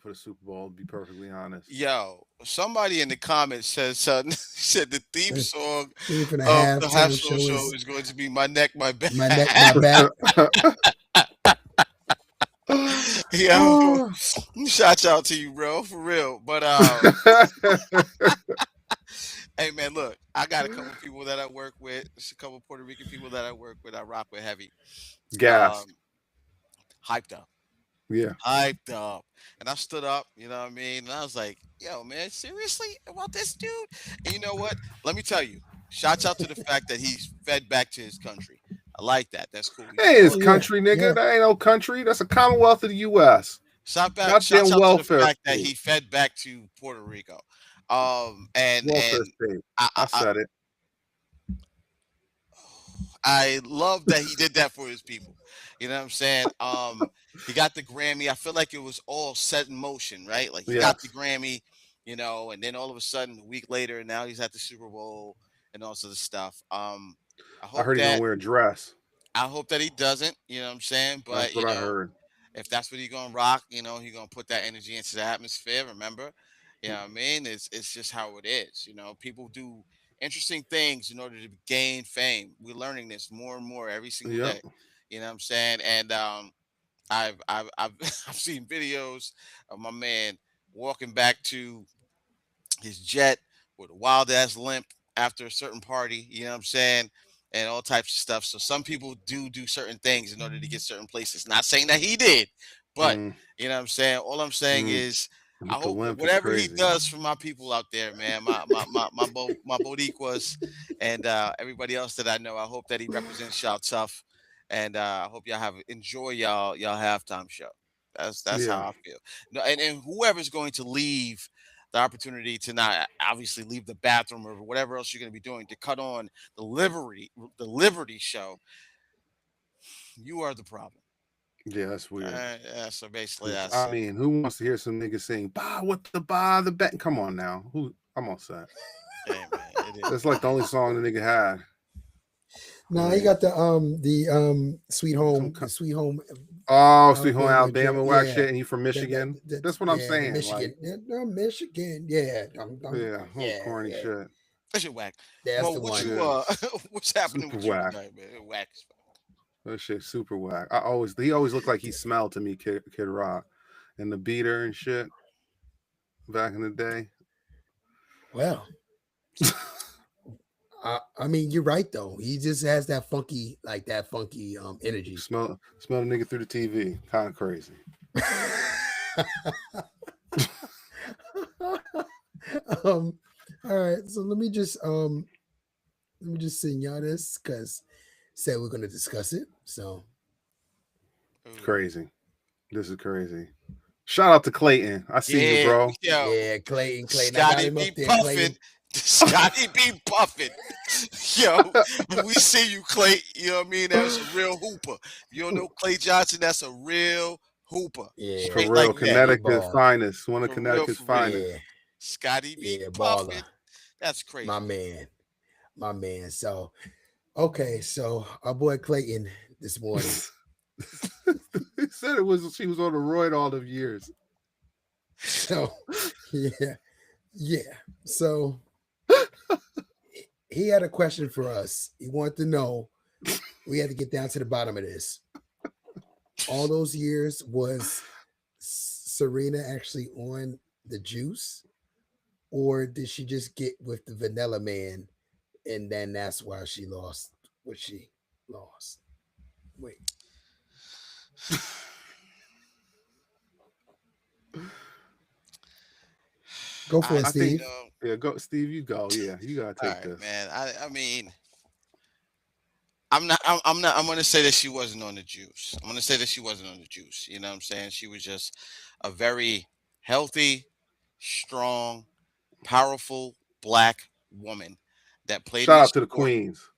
for the Super Bowl, to be perfectly honest. Yo, somebody in the comments said something. Said the theme song Theme for the of the halftime halftime show is going to be "My Neck, My Back." my neck, my back. Yo, shout out to you, bro, for real. But hey, man, look, I got a couple people that I work with. There's a couple Puerto Rican people that I work with. I rock with heavy. Gas. Hyped up. Yeah. Hyped up. And I stood up, you know what I mean? And I was like, yo, man, seriously about this dude? And you know what? Let me tell you, shouts out to the fact that he's fed back to his country. I like that. That's cool. Hey, it's country, nigga. That ain't no country. That's a Commonwealth of the U.S. Shouts out to the fact that he fed back to Puerto Rico. And I said it. I love that he did that for his people. You know what I'm saying? He got the Grammy. I feel like it was all set in motion, right? Like he got the Grammy, you know, and then all of a sudden, a week later, now he's at the Super Bowl and all sorts of stuff. I heard he's gonna wear a dress. I hope that he doesn't. You know what I'm saying? But that's what I heard. If that's what he's gonna rock, you know, he's gonna put that energy into the atmosphere. Remember, you know what I mean? It's just how it is. You know, people do interesting things in order to gain fame. We're learning this more and more every single day. You know what I'm saying? And I've seen videos of my man walking back to his jet with a wild ass limp after a certain party. You know what I'm saying? And all types of stuff. So some people do certain things in order to get certain places. Not saying that he did, but you know what I'm saying? All I'm saying is I hope whatever he does for my people out there, man, my Boricuas and everybody else that I know, I hope that he represents y'all tough. And I hope y'all enjoy y'all halftime show. That's how I feel. No, and whoever's going to leave the opportunity to not obviously leave the bathroom or whatever else you're going to be doing to cut on the Liberty show, you are the problem. Yeah, that's weird. Yeah, so basically that's. I mean, who wants to hear some niggas saying "Bah, what the bet"? Come on now, I'm all set. Hey, man, that's like the only song the nigga had. No, he got the Sweet Home, Sweet Home. Oh, Sweet Home Alabama whack shit, and he from Michigan. That's what I'm saying. Michigan, Michigan, Corny shit. That shit whack. That's the one. What's happening with you tonight, man? Whack. That shit super whack. He always looked like he smelled to me, Kid Rock, and the beater and shit back in the day. Well. I mean, you're right though. He just has that funky energy. Smell the nigga through the TV. Kind of crazy. All right, so let me just sing y'all this because said we're gonna discuss it. So crazy. This is crazy. Shout out to Clayton. I see you, bro. Yeah, Clayton. Scotty B. Puffin. Scotty B. Puffin. Yo, we see you, Clay. You know what I mean? That's a real hooper. You don't know Clay Johnson? That's a real hooper. Yeah, for real, like Connecticut's finest. One of Connecticut's finest. Yeah. Scotty B. Puffin. That's crazy. My man. So, okay, so our boy Clayton this morning. He said she was on the roid all the years. So, yeah. So he had a question for us. He wanted to know. We had to get down to the bottom of this. All those years, was Serena actually on the juice, or did she just get with the vanilla man, and then that's why she lost what she lost? Wait. Go for it, Steve. Go, Steve. You go. Yeah, you gotta take this, man. I mean, I'm gonna say that she wasn't on the juice. I'm gonna say that she wasn't on the juice. You know what I'm saying? She was just a very healthy, strong, powerful black woman that played in Shout the out to the sport. Queens.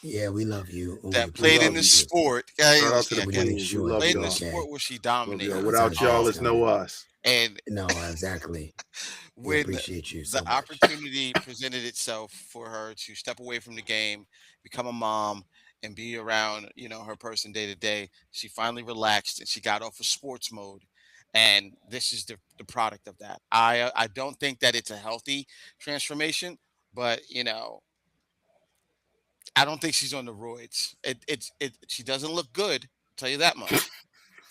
Yeah, we love you. and we That played in appreciate the you. sport. Yeah, Shout out to yeah, the We yeah, make Queens. We sure love played in the y'all. okay. sport where she Love dominated. y'all. That's Without how y'all, it it's is, no man. us. And No, exactly. We when appreciate you the so much. opportunity presented itself for her to step away from the game, become a mom, and be around, her person day to day, she finally relaxed and she got off of sports mode. And this is the product of that. I don't think that it's a healthy transformation, but I don't think she's on the roids. She doesn't look good, I'll tell you that much.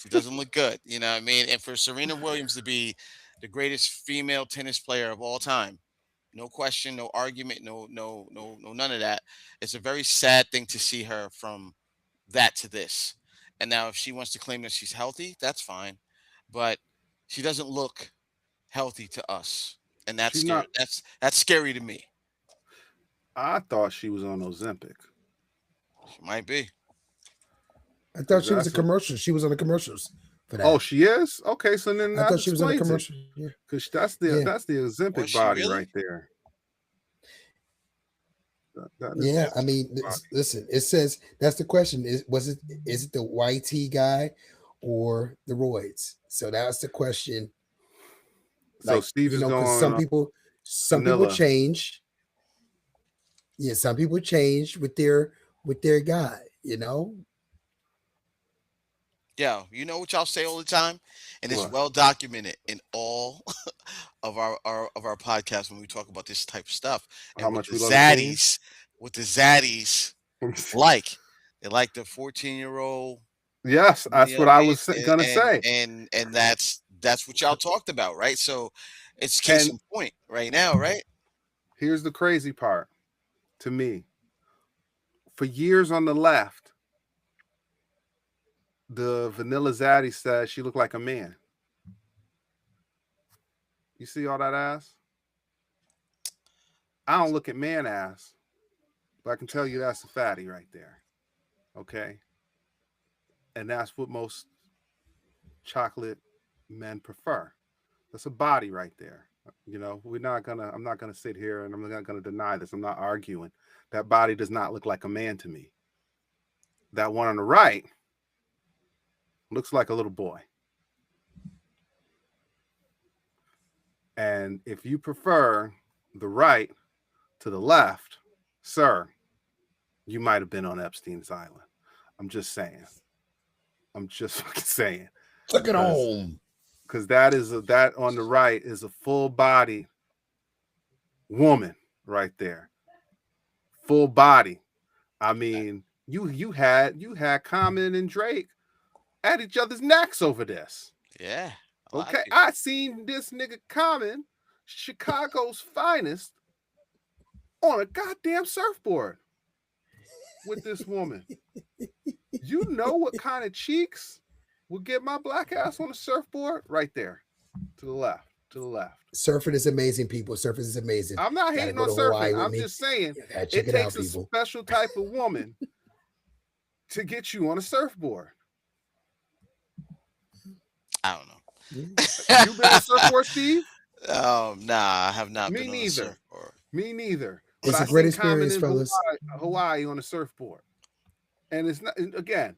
She doesn't look good. You know what I mean? And for Serena Williams to be the greatest female tennis player of all time, no question, no argument, no, none of that. It's a very sad thing to see her from that to this. And now, if she wants to claim that she's healthy, that's fine, but she doesn't look healthy to us, and that's She's scary. not. That's scary to me. I thought she was on Ozempic She might be. I thought because she was a that's what. commercial. She was on the commercials for Oh, that. she is. Okay, so then I that thought she was on the explains it. commercial. Yeah. Because Yeah. that's the Was Ozempic she body really? right there. That is Yeah, the I mean, Ozempic body. listen, it says that's the question. Is it the YT guy or the roids? So that's the question. So Like, Steve is because going some people vanilla. change. Yeah, some people change with their guy, Yeah, you know what y'all say all the time, and it's What? well documented in all of our podcasts when we talk about this type of stuff. How And much we love the Queens? what the zaddies like, they like the 14-year-old. Yes, You that's know what what I I mean? was gonna say. And that's what y'all talked about, right? So it's case And in point right now, right? here's the crazy part to me. For years on the left, the Vanilla Zaddy said she looked like a man. You see all that ass? I don't look at man ass, but I can tell you that's a fatty right there. Okay. And that's what most chocolate men prefer. That's a body right there. I'm not gonna sit here and I'm not gonna deny this. I'm not arguing. That body does not look like a man to me. That one on the right looks like a little boy. And if you prefer the right to the left, sir, you might have been on Epstein's Island. I'm just saying. I'm just fucking saying. Took it home. Because that on the right is a full body woman right there. Full body. I mean, you had Common and Drake at each other's necks over this. Yeah. Okay, I seen this nigga Common, Chicago's finest, on a goddamn surfboard with this woman. You know what kind of cheeks will get my black ass on a surfboard? Right there, to the left. Surfing is amazing, people. Surfing is amazing. I'm not Gotta hating go on to Hawaii surfing. with I'm me. just saying Yeah, it check it out, takes a people. special type of woman to get you on a surfboard. I don't know. You been on a surfboard, Steve? Nah, I have not Me been on a neither. surfboard. Me neither. It's But a I great seen Common experience, in fellas. Hawaii on a surfboard. And it's not, again,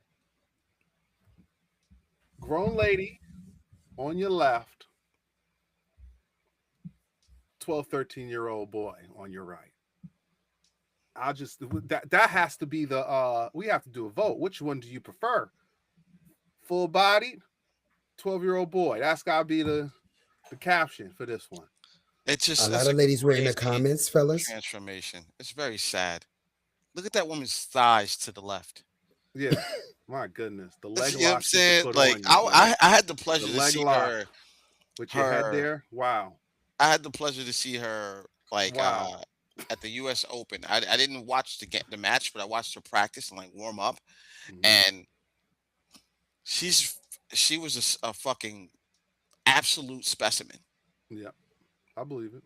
grown lady on your left, 12, 13-year-old boy on your right. That has to be we have to do a vote. Which one do you prefer? Full bodied, 12-year-old boy. That's gotta be the caption for this one. It's just A lot it's of ladies were in the crazy comments, fellas. transformation. It's very sad. Look at that woman's thighs to the left. Yeah. My goodness. The leg You know what I'm lock you could saying? put Like on you, man. I had the pleasure The to leg see lock. her. With your head her- there. Wow. I had the pleasure to see her Wow. at the U.S. Open. I didn't watch the match, but I watched her practice and warm up, Mhm. and she was a fucking absolute specimen. Yeah. I believe it.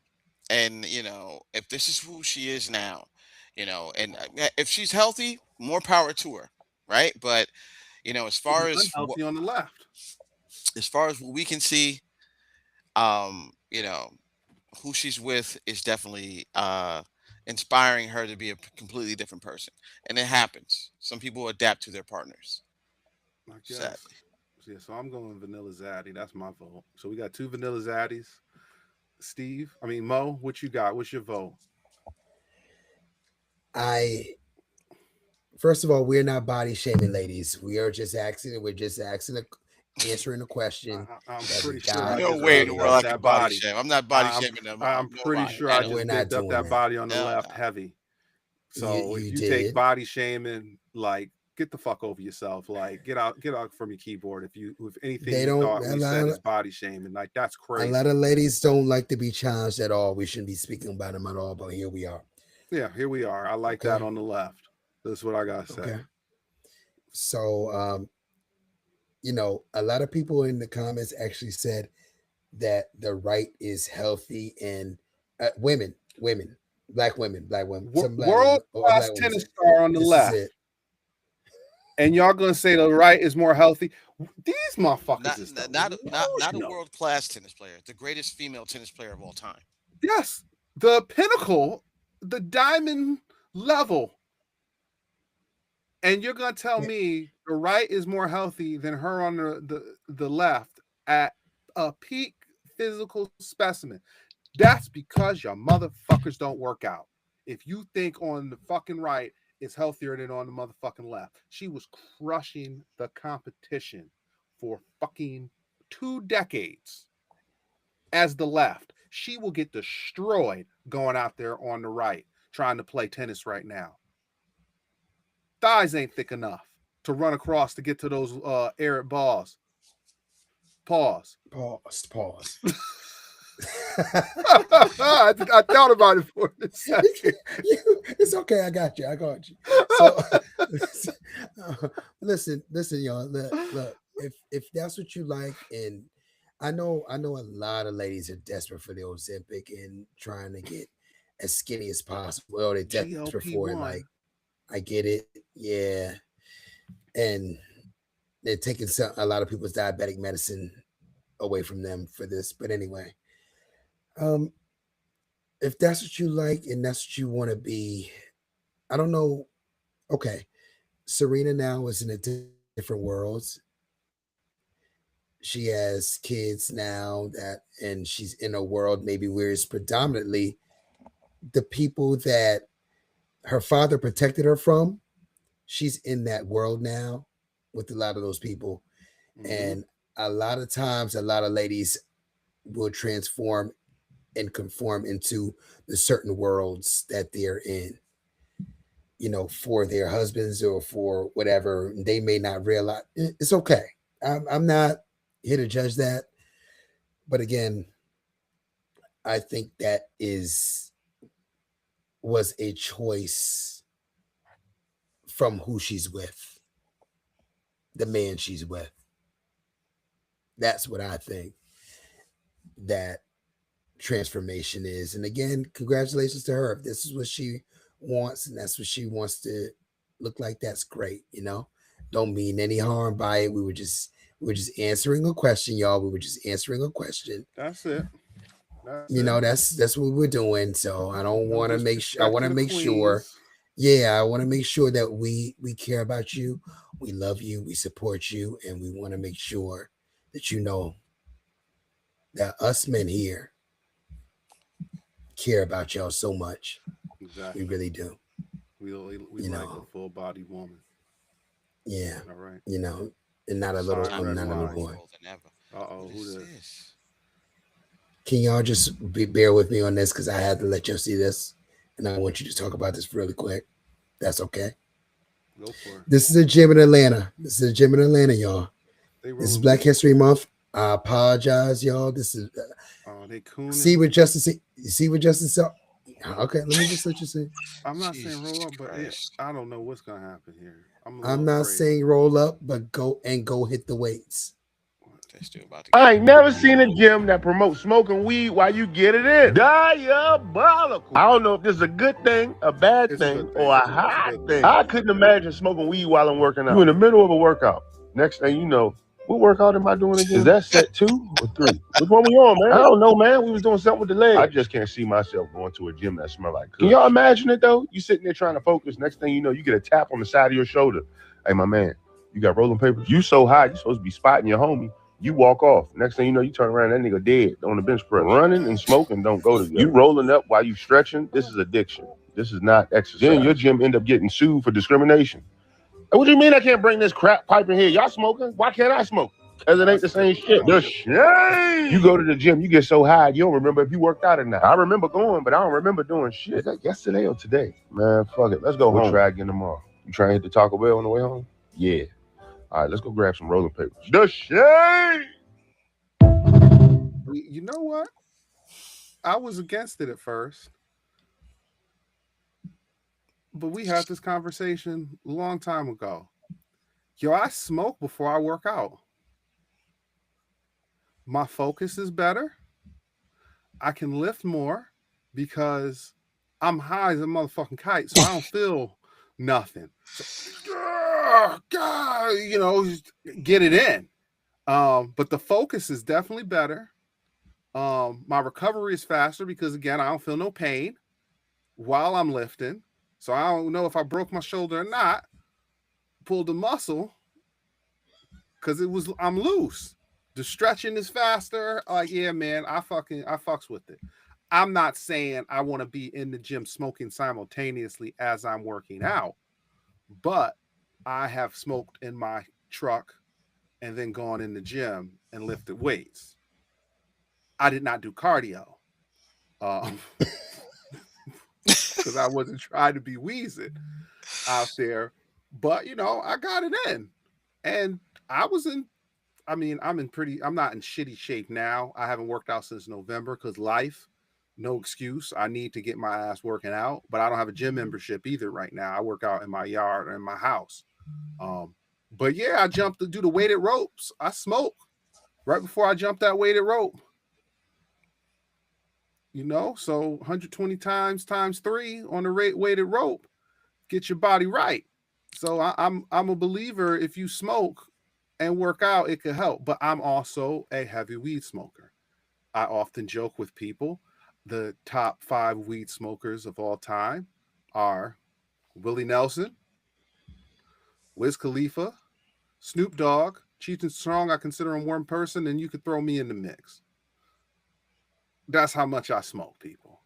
And if this is who she is now, and if she's healthy, more power to her, right? But as far as unhealthy on the left. as far as what we can see, who she's with is definitely inspiring her to be a completely different person. And it happens. Some people adapt to their partners. I guess. Sadly. Yeah, so I'm going Vanilla Zaddy. That's my vote. So we got 2 Vanilla Zaddies. Mo, what you got? What's your vote? First of all, we're not body shaming, ladies. We are just asking. We're just answering a question. I'm pretty sure. guy- I No just way in picked the world up I that can body body. shame. I'm not body I'm- shaming them. I'm pretty sure I We're just not picked up doing that that. body on the No, left no. heavy. So You if you take did. body shaming, like, get the fuck over yourself. Like, get out from your keyboard. If anything They you don't- thought we a said lot is body shaming, like, that's A crazy. lot of ladies don't like to be challenged at all. We shouldn't be speaking about them at all, but here we are. Yeah, here we are. I like that Okay. on the left. That's what I gotta say. Okay. So, a lot of people in the comments actually said that the right is healthy and women, black women. Some black World women- class black women tennis said, star on the "This is left, it." and y'all gonna say the right is more healthy? These motherfuckers is Not a delusional. world class tennis player, the greatest female tennis player of all time. Yes, the pinnacle, the diamond level. And you're gonna tell Yeah. me the right is more healthy than her on the left at a peak physical specimen. That's because your motherfuckers don't work out. If you think on the fucking right is healthier than on the motherfucking left, she was crushing the competition for fucking 2 decades as the left. She will get destroyed going out there on the right trying to play tennis right now. Thighs ain't thick enough to run across to get to those arid balls. Pause. Pause. I thought about it for a second. It's okay. I got you. So, listen, y'all. Look, if that's what you like, and I know a lot of ladies are desperate for the Ozempic and trying to get as skinny as possible. Well, they're desperate for it. GLP-1. Like, I get it. Yeah, and they're taking a lot of people's diabetic medicine away from them for this. But anyway, if that's what you like and that's what you want to be, I don't know. Okay, Serena now is in a different world. She has kids now and she's in a world maybe where it's predominantly the people that her father protected her from. She's in that world now with a lot of those people. Mhm. And a lot of times, a lot of ladies will transform and conform into the certain worlds that they're in, for their husbands or for whatever. They may not realize. It's okay. I'm not here to judge that. But again, I think that was a choice from who she's with, the man she's with. That's what I think that transformation is. And again, congratulations to her. If this is what she wants and that's what she wants to look like, that's great. Don't mean any harm by it. We were just answering a question, y'all. We were just answering a question. That's it. That's what we're doing. So I don't want to make sure. I want to make Queens. sure. Yeah, I want to make sure that we care about you. We love you. We support you, and we want to make sure that you know that us men here care about y'all so much. Exactly. We really do. We like a full body woman. Yeah. All right. And not a little, Sorry, not a little red boy. Uh-oh, who Who this? this? Can y'all just bear with me on this because I had to let y'all see this, and I want you to talk about this really quick. That's okay. Go for it. This is a gym in Atlanta. Y'all. They This is rolling Black deep. History Month. I apologize, y'all. This is They cooning. see what Justice. Okay, let me just let you see. I'm not Jesus saying roll up, but Christ. I don't know what's gonna happen here. I'm not afraid. saying roll up, but go hit the weights. They're still about to I ain't never seen a gym that promotes smoking weed while you get it in. Diabolical. I don't know if this is a good thing, a bad It's a thing, good thing. or It's a a hot good thing. thing. I couldn't imagine smoking weed while I'm working out. You in the middle of a workout. Next thing you know, What workout am I doing again? Is that set 2 or 3? Which one we on, man? I don't know, man. We was doing something with the leg. I just can't see myself going to a gym that smell like. Can y'all imagine it though? You sitting there trying to focus. Next thing you know, you get a tap on the side of your shoulder. Hey, my man, you got rolling papers? You so high, you supposed to be spotting your homie. You walk off. Next thing you know, you turn around, that nigga dead on the bench press. Running and smoking don't go together. You rolling up while you stretching. This is addiction. This is not exercise. Then your gym end up getting sued for discrimination. What do you mean I can't bring this crap pipe in here? Y'all smoking? Why can't I smoke? Because it ain't the same shit. The shit. You go to the gym, you get so high, you don't remember if you worked out or not. I remember going, but I don't remember doing shit. Is that yesterday or today? Man, fuck it. Let's go home. We'll try again tomorrow. You trying to hit the Taco Bell on the way home? Yeah. All right, let's go grab some rolling papers. The shit. You know what? I was against it at first. But we had this conversation a long time ago. Yo, I smoke before I work out. My focus is better. I can lift more because I'm high as a motherfucking kite, so I don't feel nothing. So, God, you know, just get it in. But the focus is definitely better. My recovery is faster because, again, I don't feel no pain while I'm lifting. So I don't know if I broke my shoulder or not. Pulled the muscle because I'm loose. The stretching is faster. Like, yeah, man, I fucks with it. I'm not saying I want to be in the gym smoking simultaneously as I'm working out, but I have smoked in my truck and then gone in the gym and lifted weights. I did not do cardio. Because I wasn't trying to be wheezing out there. But, you know, I got it in. And I'm not in shitty shape now. I haven't worked out since November because life, no excuse. I need to get my ass working out. But I don't have a gym membership either right now. I work out in my yard or in my house. But, yeah, I jumped to do the weighted ropes. I smoke right before I jumped that weighted rope. You know, so 120 times 3 on the weighted rope, get your body right. So I'm a believer. If you smoke and work out, it could help. But I'm also a heavy weed smoker. I often joke with people. The top 5 weed smokers of all time are Willie Nelson, Wiz Khalifa, Snoop Dogg, Cheech and Strong. I consider him one person, and you could throw me in the mix. That's how much I smoke, people.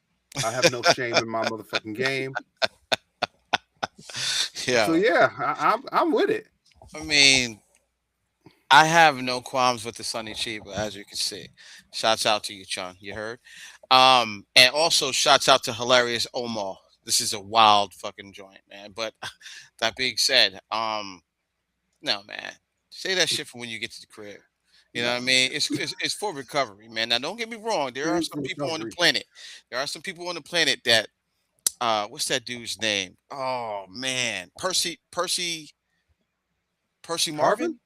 I have no shame in my motherfucking game. Yeah. So yeah, I'm with it. I mean, I have no qualms with the Sonny Chiba, as you can see. Shouts out to you, Chun. You heard? And also shouts out to Hilarious Omar. This is a wild fucking joint, man. But that being said, no, man. Say that shit for when you get to the crib. You know what I mean? It's for recovery, man. Now, don't get me wrong. There are some people on the planet. There are some people on the planet that, what's that dude's name? Oh man, Percy Marvin.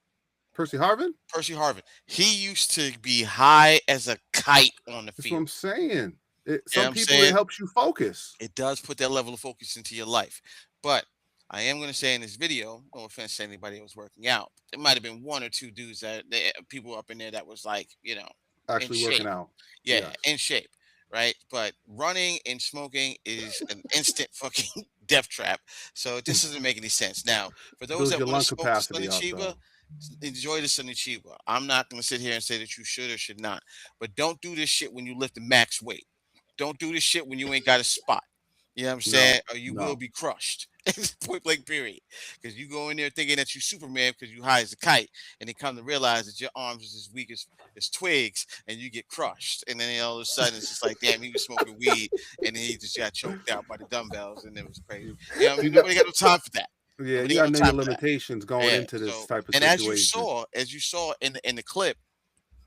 Percy Harvin? Percy Harvin. He used to be high as a kite on the That's field. what I'm saying. Some people, it helps you focus. It does put that level of focus into your life. But I am going to say in this video, no offense to anybody that was working out, there might have been 1 or 2 dudes people up in there that was like, you know, actually working out. Yeah, in shape, right? But running and smoking is an instant fucking death trap. So this doesn't make any sense. Now, for those that want to smoke the Sonny Chiba, enjoy the Sonny Chiba. I'm not going to sit here and say that you should or should not. But don't do this shit when you lift the max weight. Don't do this shit when you ain't got a spot. You know what I'm saying? Or you will be crushed. Point blank period. Because you go in there thinking that you Superman because you high as a kite, and they come to realize that your arms is as weak as twigs, and you get crushed. And then all of a sudden it's just like, damn, he was smoking weed, and then he just got choked out by the dumbbells, and it was crazy. You know, nobody got no time for that. Yeah, you got to know your limitations going into this type of situation. And as you saw in the clip,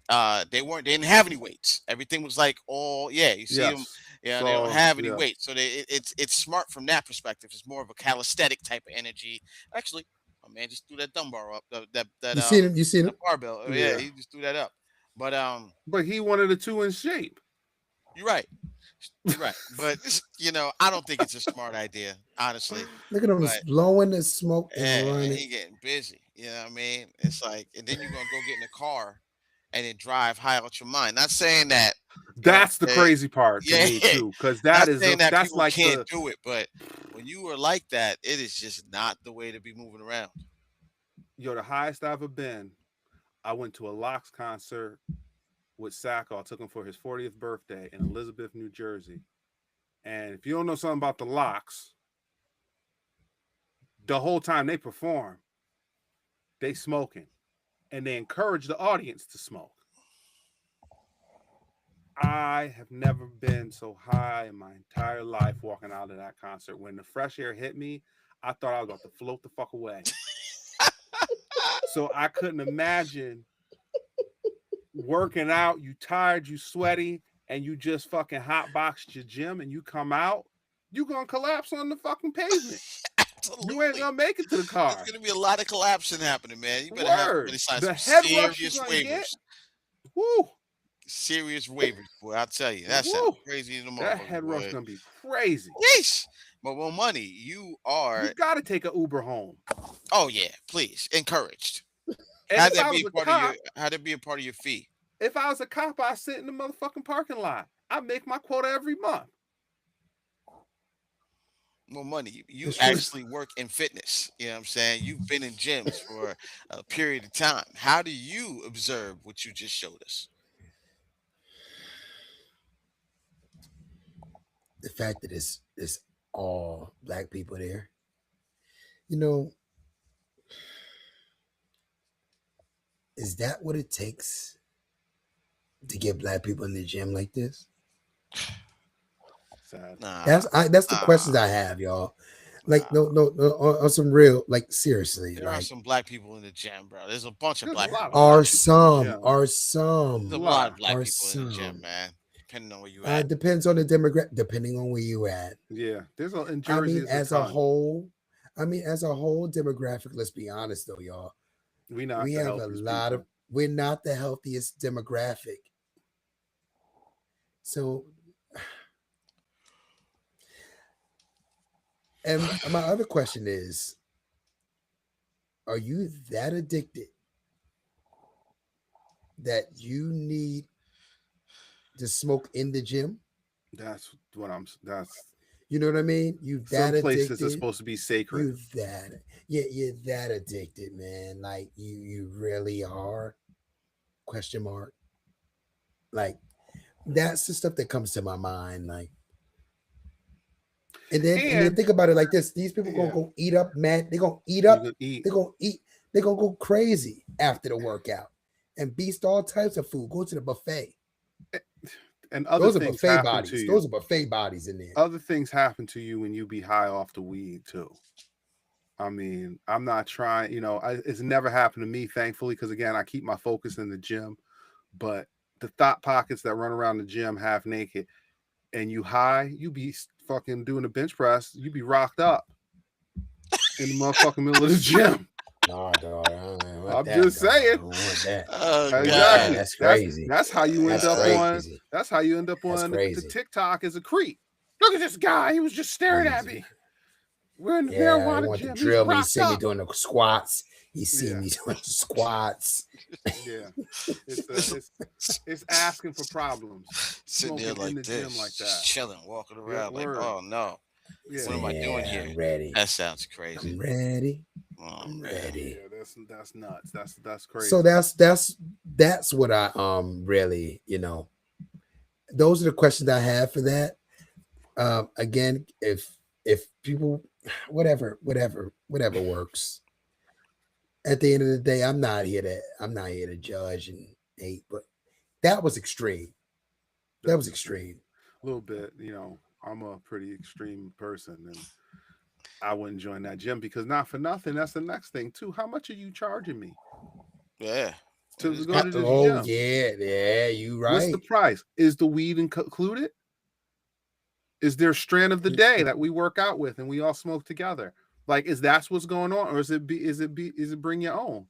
they didn't have any weights. Everything was like you see them. Yeah, they don't have any weight, so it's smart from that perspective. It's more of a calisthenic type of energy. Actually, my man just threw that dumbbell up. You seen him? Barbell. Yeah, he just threw that up. But he wanted a 2 in shape. You're right. Right. But I don't think it's a smart idea, honestly. Look at him But blowing the smoke yeah, and and running. he getting busy. You know what I mean? It's like, and then you're gonna go get in a car and then drive high out your mind. Not saying that, That's the crazy part to yeah, me too, because not that is saying that that's people like can't the do it, but when you are like that, it is just not the way to be moving around. the highest I've ever been. I went to a Locks concert with Sacco. I took him for his 40th birthday in Elizabeth, New Jersey. And if you don't know something about the Locks, the whole time they perform, they smoking, and they encourage the audience to smoke. I have never been so high in my entire life walking out of that concert. When the fresh air hit me, I thought I was about to float the fuck away. So I couldn't imagine working out, you tired, you sweaty, and you just fucking hotboxed your gym and you come out, you gonna collapse on the fucking pavement. Absolutely. You ain't gonna make it to the car. There's gonna be a lot of collapsing happening, man. You better have Word. really sign The some head rush serious you're gonna get. waivers. Woo! Serious waivers, boy. I'll tell you. That Woo. sounds crazy in the That motherfucker, head rush boy. gonna be crazy. Yeesh. But well, money, you are. You gotta take an Uber home. Oh yeah, please. Encouraged. And Had if I that was be a a part cop, of your had it be a part of your fee. if I was a cop, I'd sit in the motherfucking parking lot. I make my quota every month. Well, money, you It's true. actually work in fitness. You know what I'm saying? You've been in gyms for a period of time. How do you observe what you just showed us? The fact that it's all black people there. You know, is that what it takes to get black people in the gym like this? Sad. Nah, That's the questions I have, y'all. Like no, on some real, like seriously, there are like some black people in the gym, bro. There's a bunch of There's black a lot people. of are black people in the some, gym. are some. There's a lot of black Or people in the gym, some. man. Depending on where you at. Depends on the demographic, depending on where you at. Yeah, there's a in I Jersey. mean, it's as ton. a whole, demographic. Let's be honest, though, y'all. we not We the have a healthiest lot people. of. We're not the healthiest demographic. So, and my other question is, are you that addicted that you need to smoke in the gym? That's what I'm. That's You know what I mean? You some that places addicted. are supposed to be sacred. You that you're that addicted, man. Like you really are. Question mark. Like that's the stuff that comes to my mind. Like, and then And think about it like this: these people gonna Yeah. go eat up, man. They're gonna eat you up. can eat. They're gonna eat. They're gonna go crazy after the workout and beast all types of food. Go to the buffet. And other Those are things buffet happen bodies. to you. Those are buffet bodies in there. Other things happen to you when you be high off the weed too. I mean, I'm not trying. It's never happened to me, thankfully, because again, I keep my focus in the gym. But the thought pockets that run around the gym half naked, and you high, you be fucking doing a bench press, you be rocked up in the motherfucking middle of the gym. No, dog. I'm just saying. I don't want that. Oh, God. Exactly. That's crazy. That's how you end That's up crazy. on. That's how you end up That's on the crazy. TikTok as a creep. Look at this guy. He was just staring at Crazy. me. We're in the Yeah, I marijuana want gym. to He's drill me. He rocked see me up. doing the squats. He see Yeah. me doing the squats. Yeah, it's asking for problems. Sitting there Smoking like in the this, gym like just that. chilling, walking around like, word. oh no, Yeah, What am I doing Yeah, here? I'm ready. that sounds crazy. I'm ready. Oh, I'm man. ready. yeah, that's nuts. That's crazy. So that's what I really, those are the questions I have for that. Again, if people whatever works. At the end of the day, I'm not here to judge and hate, but that was extreme. That was extreme. A little bit, I'm a pretty extreme person, and I wouldn't join that gym because not for nothing. That's the next thing too. How much are you charging me Yeah. to It is go to this Oh gym? yeah, you right. What's the price? Is the weed included? Is there a strand of the day that we work out with and we all smoke together? Like, is that what's going on, or is it bring your own?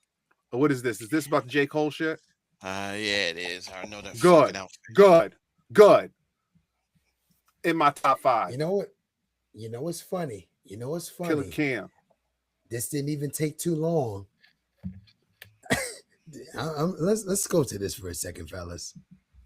Or what is this? Is this about the J. Cole shit? Yeah, it is. I know that. Good. fucking outfit. Good. in my top 5. You know what? You know what's funny? Killer Cam. This didn't even take too long. Let's go to this for a second, fellas.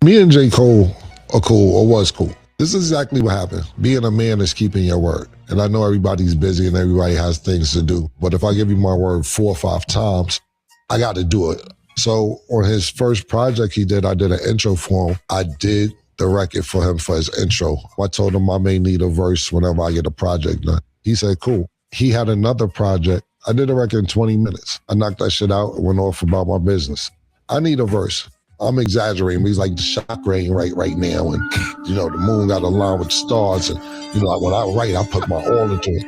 Me and J. Cole are cool, or was cool. This is exactly what happened. Being a man is keeping your word. And I know everybody's busy and everybody has things to do. But if I give you my word 4 or 5 times, I got to do it. So on his first project he did, I did an intro for him. I did the record for him for his intro. I told him I may need a verse whenever I get a project done. He said, cool. He had another project. I did a record in 20 minutes. I knocked that shit out and went off about my business. I need a verse. I'm exaggerating, but he's like the shock rain right now. And, you know, the moon got aligned with stars. And, you know, like when I write, I put my all into it.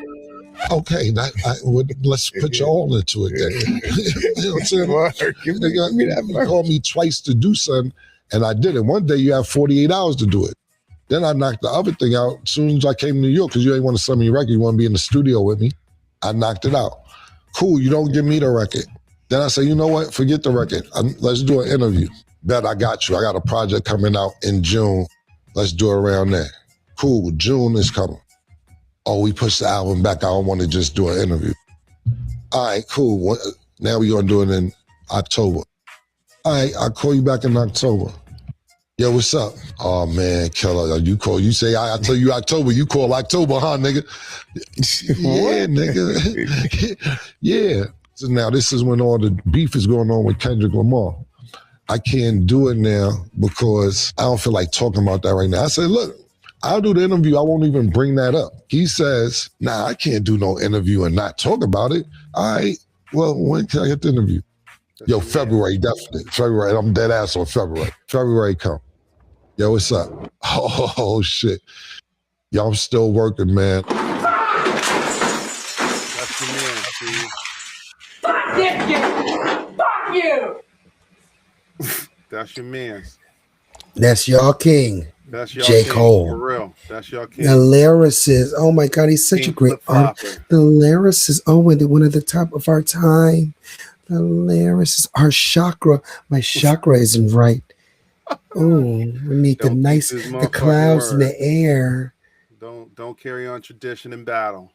Okay, let's put your all into it then. You know what I'm saying? Give me that. You called me twice to do something, and I did it. One day you have 48 hours to do it. Then I knocked the other thing out as soon as I came to New York, because you ain't want to send me a record. You want to be in the studio with me. I knocked it out. Cool, you don't give me the record. Then I say, you know what? Forget the record. Let's do an interview. Bet I got you. I got a project coming out in June. Let's do it around there. Cool, June is coming. Oh, we pushed the album back. I don't want to just do an interview. All right, cool. Now we're going to do it in October. All right, I'll call you back in October. Yo, what's up? Oh, man, killer. You say I tell you October. You call October, huh, nigga? Yeah, nigga. Yeah. So now this is when all the beef is going on with Kendrick Lamar. I can't do it now because I don't feel like talking about that right now. I said, look, I'll do the interview. I won't even bring that up. He says, nah, I can't do no interview and not talk about it. All right, well, when can I get the interview? Yo, February, definitely. February, I'm dead ass on February. February come. Yo, what's up? Oh, shit. Yo, I'm still working, man. That's the man, Steve. Fuck you! Fuck you! That's your man's. That's y'all king. That's your J. king, Cole. for real. That's your king. The lyricist. Oh my God, he's such King a great artist. flip-flopper. The lyricist. Oh, and one of the top of our time. The lyricist. Our chakra. My chakra isn't right. Oh, we need the Don't keep nice, his the motherfucking clouds in word. the air. Don't carry on tradition in battle.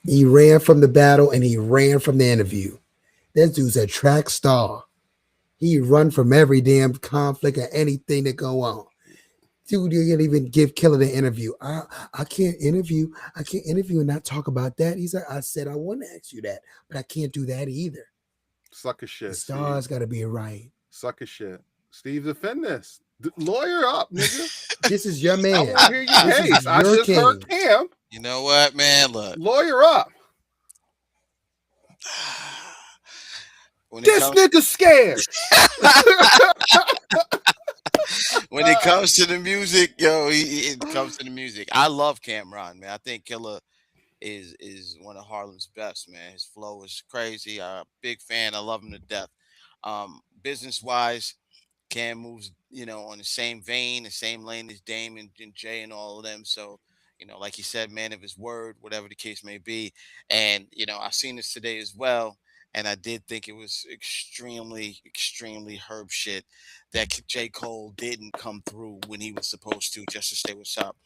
He ran from the battle and he ran from the interview. That dude's a track star. He run from every damn conflict or anything that go on. Dude, you can't even give Killer the interview. I can't interview. I can't interview and not talk about that. He's like, I said I want to ask you that, but I can't do that either. Sucker shit. The stars got to be right. Sucker shit. Steve, defend this. Lawyer up, nigga. This is your man. I want to hear your This is case. I your just heard king. Cam. You know what, man? Look, Lawyer up. when it This comes, nigga scared. when it comes to the music, yo, it comes to the music. I love Cameron, man. I think Killer is one of Harlem's best, man. His flow is crazy. I'm a big fan. I love him to death. Business wise, Cam moves, on the same vein, the same lane as Dame and Jay and all of them. So, like he said, man of his word, whatever the case may be. And, I've seen this today as well. And I did think it was extremely, extremely herb shit that J. Cole didn't come through when he was supposed to, just to say what's up.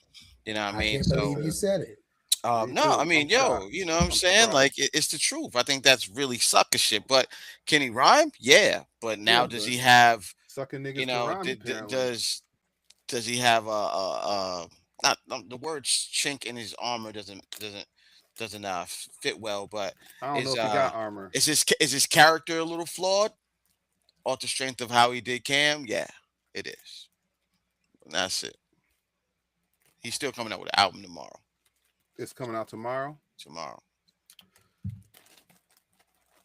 You know what I mean? Can't So, believe you said it. no, I mean, I'm yo, shocked. you know what I'm saying? surprised. Like, it's the truth. I think that's really sucker shit. But can he rhyme? Yeah. But now Yeah, does but he have, sucking niggas you to know, rhyme, apparently. does he have not the word chink in his armor doesn't fit well, but I don't know is if he got armor. is his character a little flawed off the strength of how he did Cam? Yeah, it is. And that's it. He's still coming out with an album tomorrow. It's coming out tomorrow.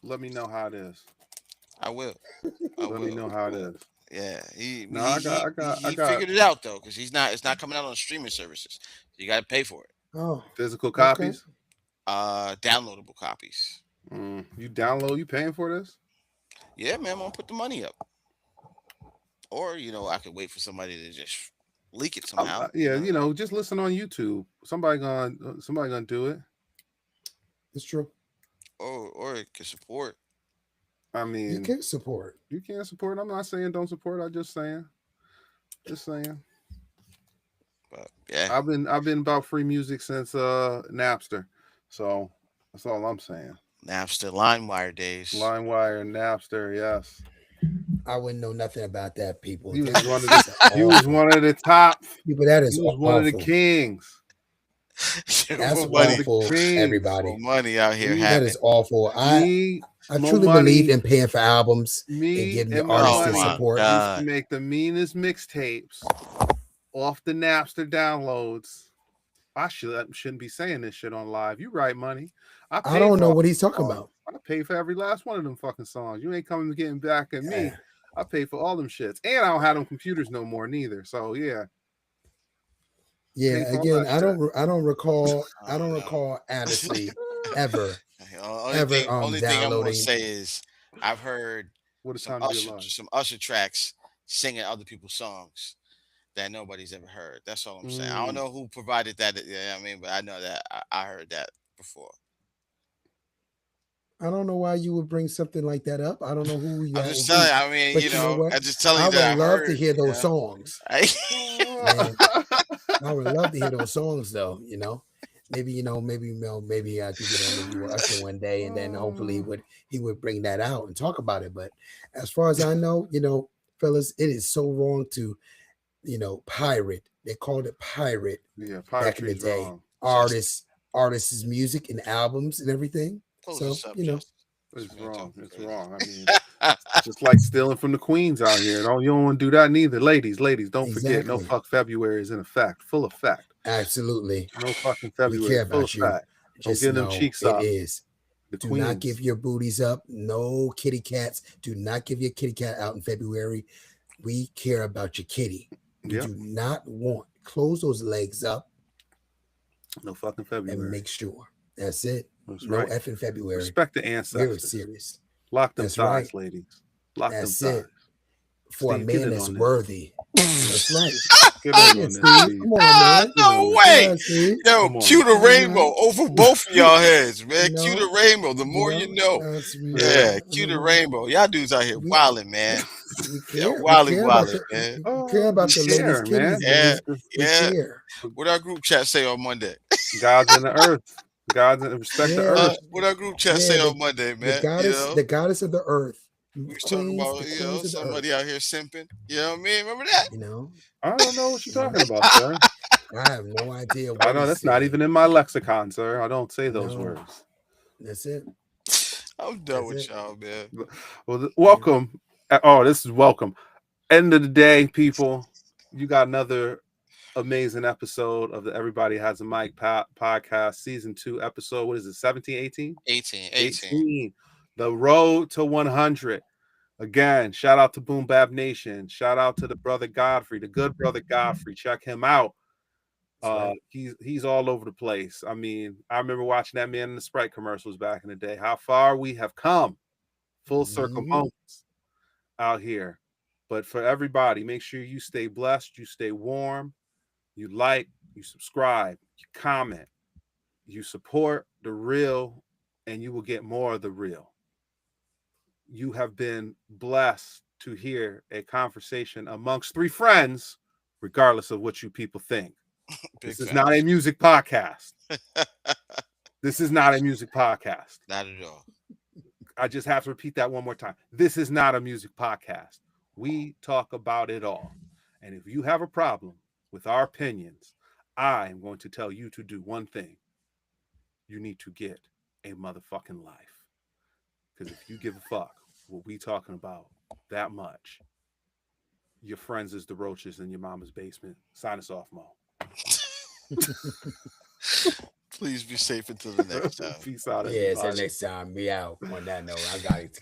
Let me know how it is. I will. Let me know how it is. Yeah, he figured it out though, because it's not coming out on streaming services. So you got to pay for it. Oh, Physical copies. Downloadable copies. You paying for this? Yeah, man, I'm gonna put the money up. Or I could wait for somebody to just leak it somehow. Just listen on YouTube. Somebody gonna do it. it's true. Or it could support. I mean, You can support. You can't support. I'm not saying don't support. I'm just saying. But yeah, I've been about free music since Napster. So that's all I'm saying. Napster, LimeWire days. LimeWire, Napster, yes. I wouldn't know nothing about that, people. He was That one of is he was awful. one of the top. People, that He is was one of the awful. kings. That's For money, awful, Kings. everybody. for money out here Me- That having. is awful. I Mo truly Money, believe in paying for albums and me giving and the Mo artists Oh their Money my support. used to God. make the meanest mixtapes off the Napster downloads. I shouldn't be saying this shit on live. You right, Money. I paid don't for know all what he's them talking songs. about. I paid for every last one of them fucking songs. You ain't coming getting back at me. Yeah. I paid for all them shits. And I don't have them computers no more neither. So yeah. Yeah, Paid for all again, that I don't recall Oh, no. honestly ever Only ever thing I'm gonna downloading. say is I've heard What a some time to be alive. Usher tracks singing other people's songs that nobody's ever heard. That's all I'm saying. I don't know who provided that. Yeah, I mean, but I know that I heard that before. I don't know why you would bring something like that up. I don't know who I'm that just would telling be. you. I mean, But you you know know, what? I'm just telling I you would that I love heard. to hear those you know? songs. Man, I would love to hear those songs, though. You know, maybe I could get on with Usher one day, and then hopefully he would bring that out and talk about it. But as far as I know, fellas, it is so wrong to, pirate. They called it pirate Yeah, back in the piracy's day. wrong. Artists' music and albums and everything. Close So this up, Justin. It's This man wrong. talking It's crazy. wrong. I mean, it's just like stealing from the queens out here. You don't want to do that neither. Ladies, don't forget, no Exactly. fuck February is in effect, full effect. Absolutely. No fucking We February, care full about you. effect. Don't Just get them know cheeks it up. is. The Do queens. not give your booties up. No kitty cats. Do not give your kitty cat out in February. We care about your kitty. We Yep. do not want. Close those legs up No fucking February. and make sure. That's it. That's No right. effing February. Respect the Very ancestors. serious. Lock them That's thighs, right. ladies. Lock That's them it. thighs. For Steve, a get man in that's on this. worthy. That's right. Get on Yeah, this, Steve. Steve. Come on, man. No Yeah, way. Yeah, Steve. Yo, Come on. cue the Come on, rainbow man. over both of y'all heads, man. You Cue know? the rainbow. The more you know. That's Yeah, cue the rainbow. Y'all dudes out here We- wilding, man. We Yeah, care. wilding, about wilding, man. we care about the we ladies' care, man. kitties, Yeah, man. We yeah. care. What our group chat say on Monday? God's in the earth. God's in respect the Yeah. earth. What our group chat Yeah, say the- on Monday, The man? goddess of the earth. We was talking about, the queens of the somebody earth. out here simping. You know what I mean? Remember that? I don't know what you're talking about, sir. I have no idea what I know he that's not said. even in my lexicon, sir. I don't say those No. words. That's it. I'm done That's with it. y'all, man. Well, welcome. Oh, this is welcome. End of the day, people. You got another amazing episode of the Everybody Has a Mic podcast, season 2, episode. What is it? 17, 18? 18. The road to 100. Again, shout out to Boom Bap Nation. Shout out to the brother Godfrey, the good brother Godfrey. Check him out. Right. He's all over the place. I mean, I remember watching that man in the Sprite commercials back in the day. How far we have come. Full circle moments out here. But for everybody, make sure you stay blessed, you stay warm, you like, you subscribe, you comment, you support the real, and you will get more of the real. You have been blessed to hear a conversation amongst 3 friends, regardless of what you people think. This is not a music podcast. This is not a music podcast. Not at all. I just have to repeat that one more time. This is not a music podcast. We talk about it all. And if you have a problem with our opinions, I am going to tell you to do one thing. You need to get a motherfucking life. Because if you give a fuck what we talking about that much, your friends is the roaches in your mama's basement. Sign us off, Mo. Please be safe until the next time. Peace out. Yeah, everybody. so next time we out on that note. I got it.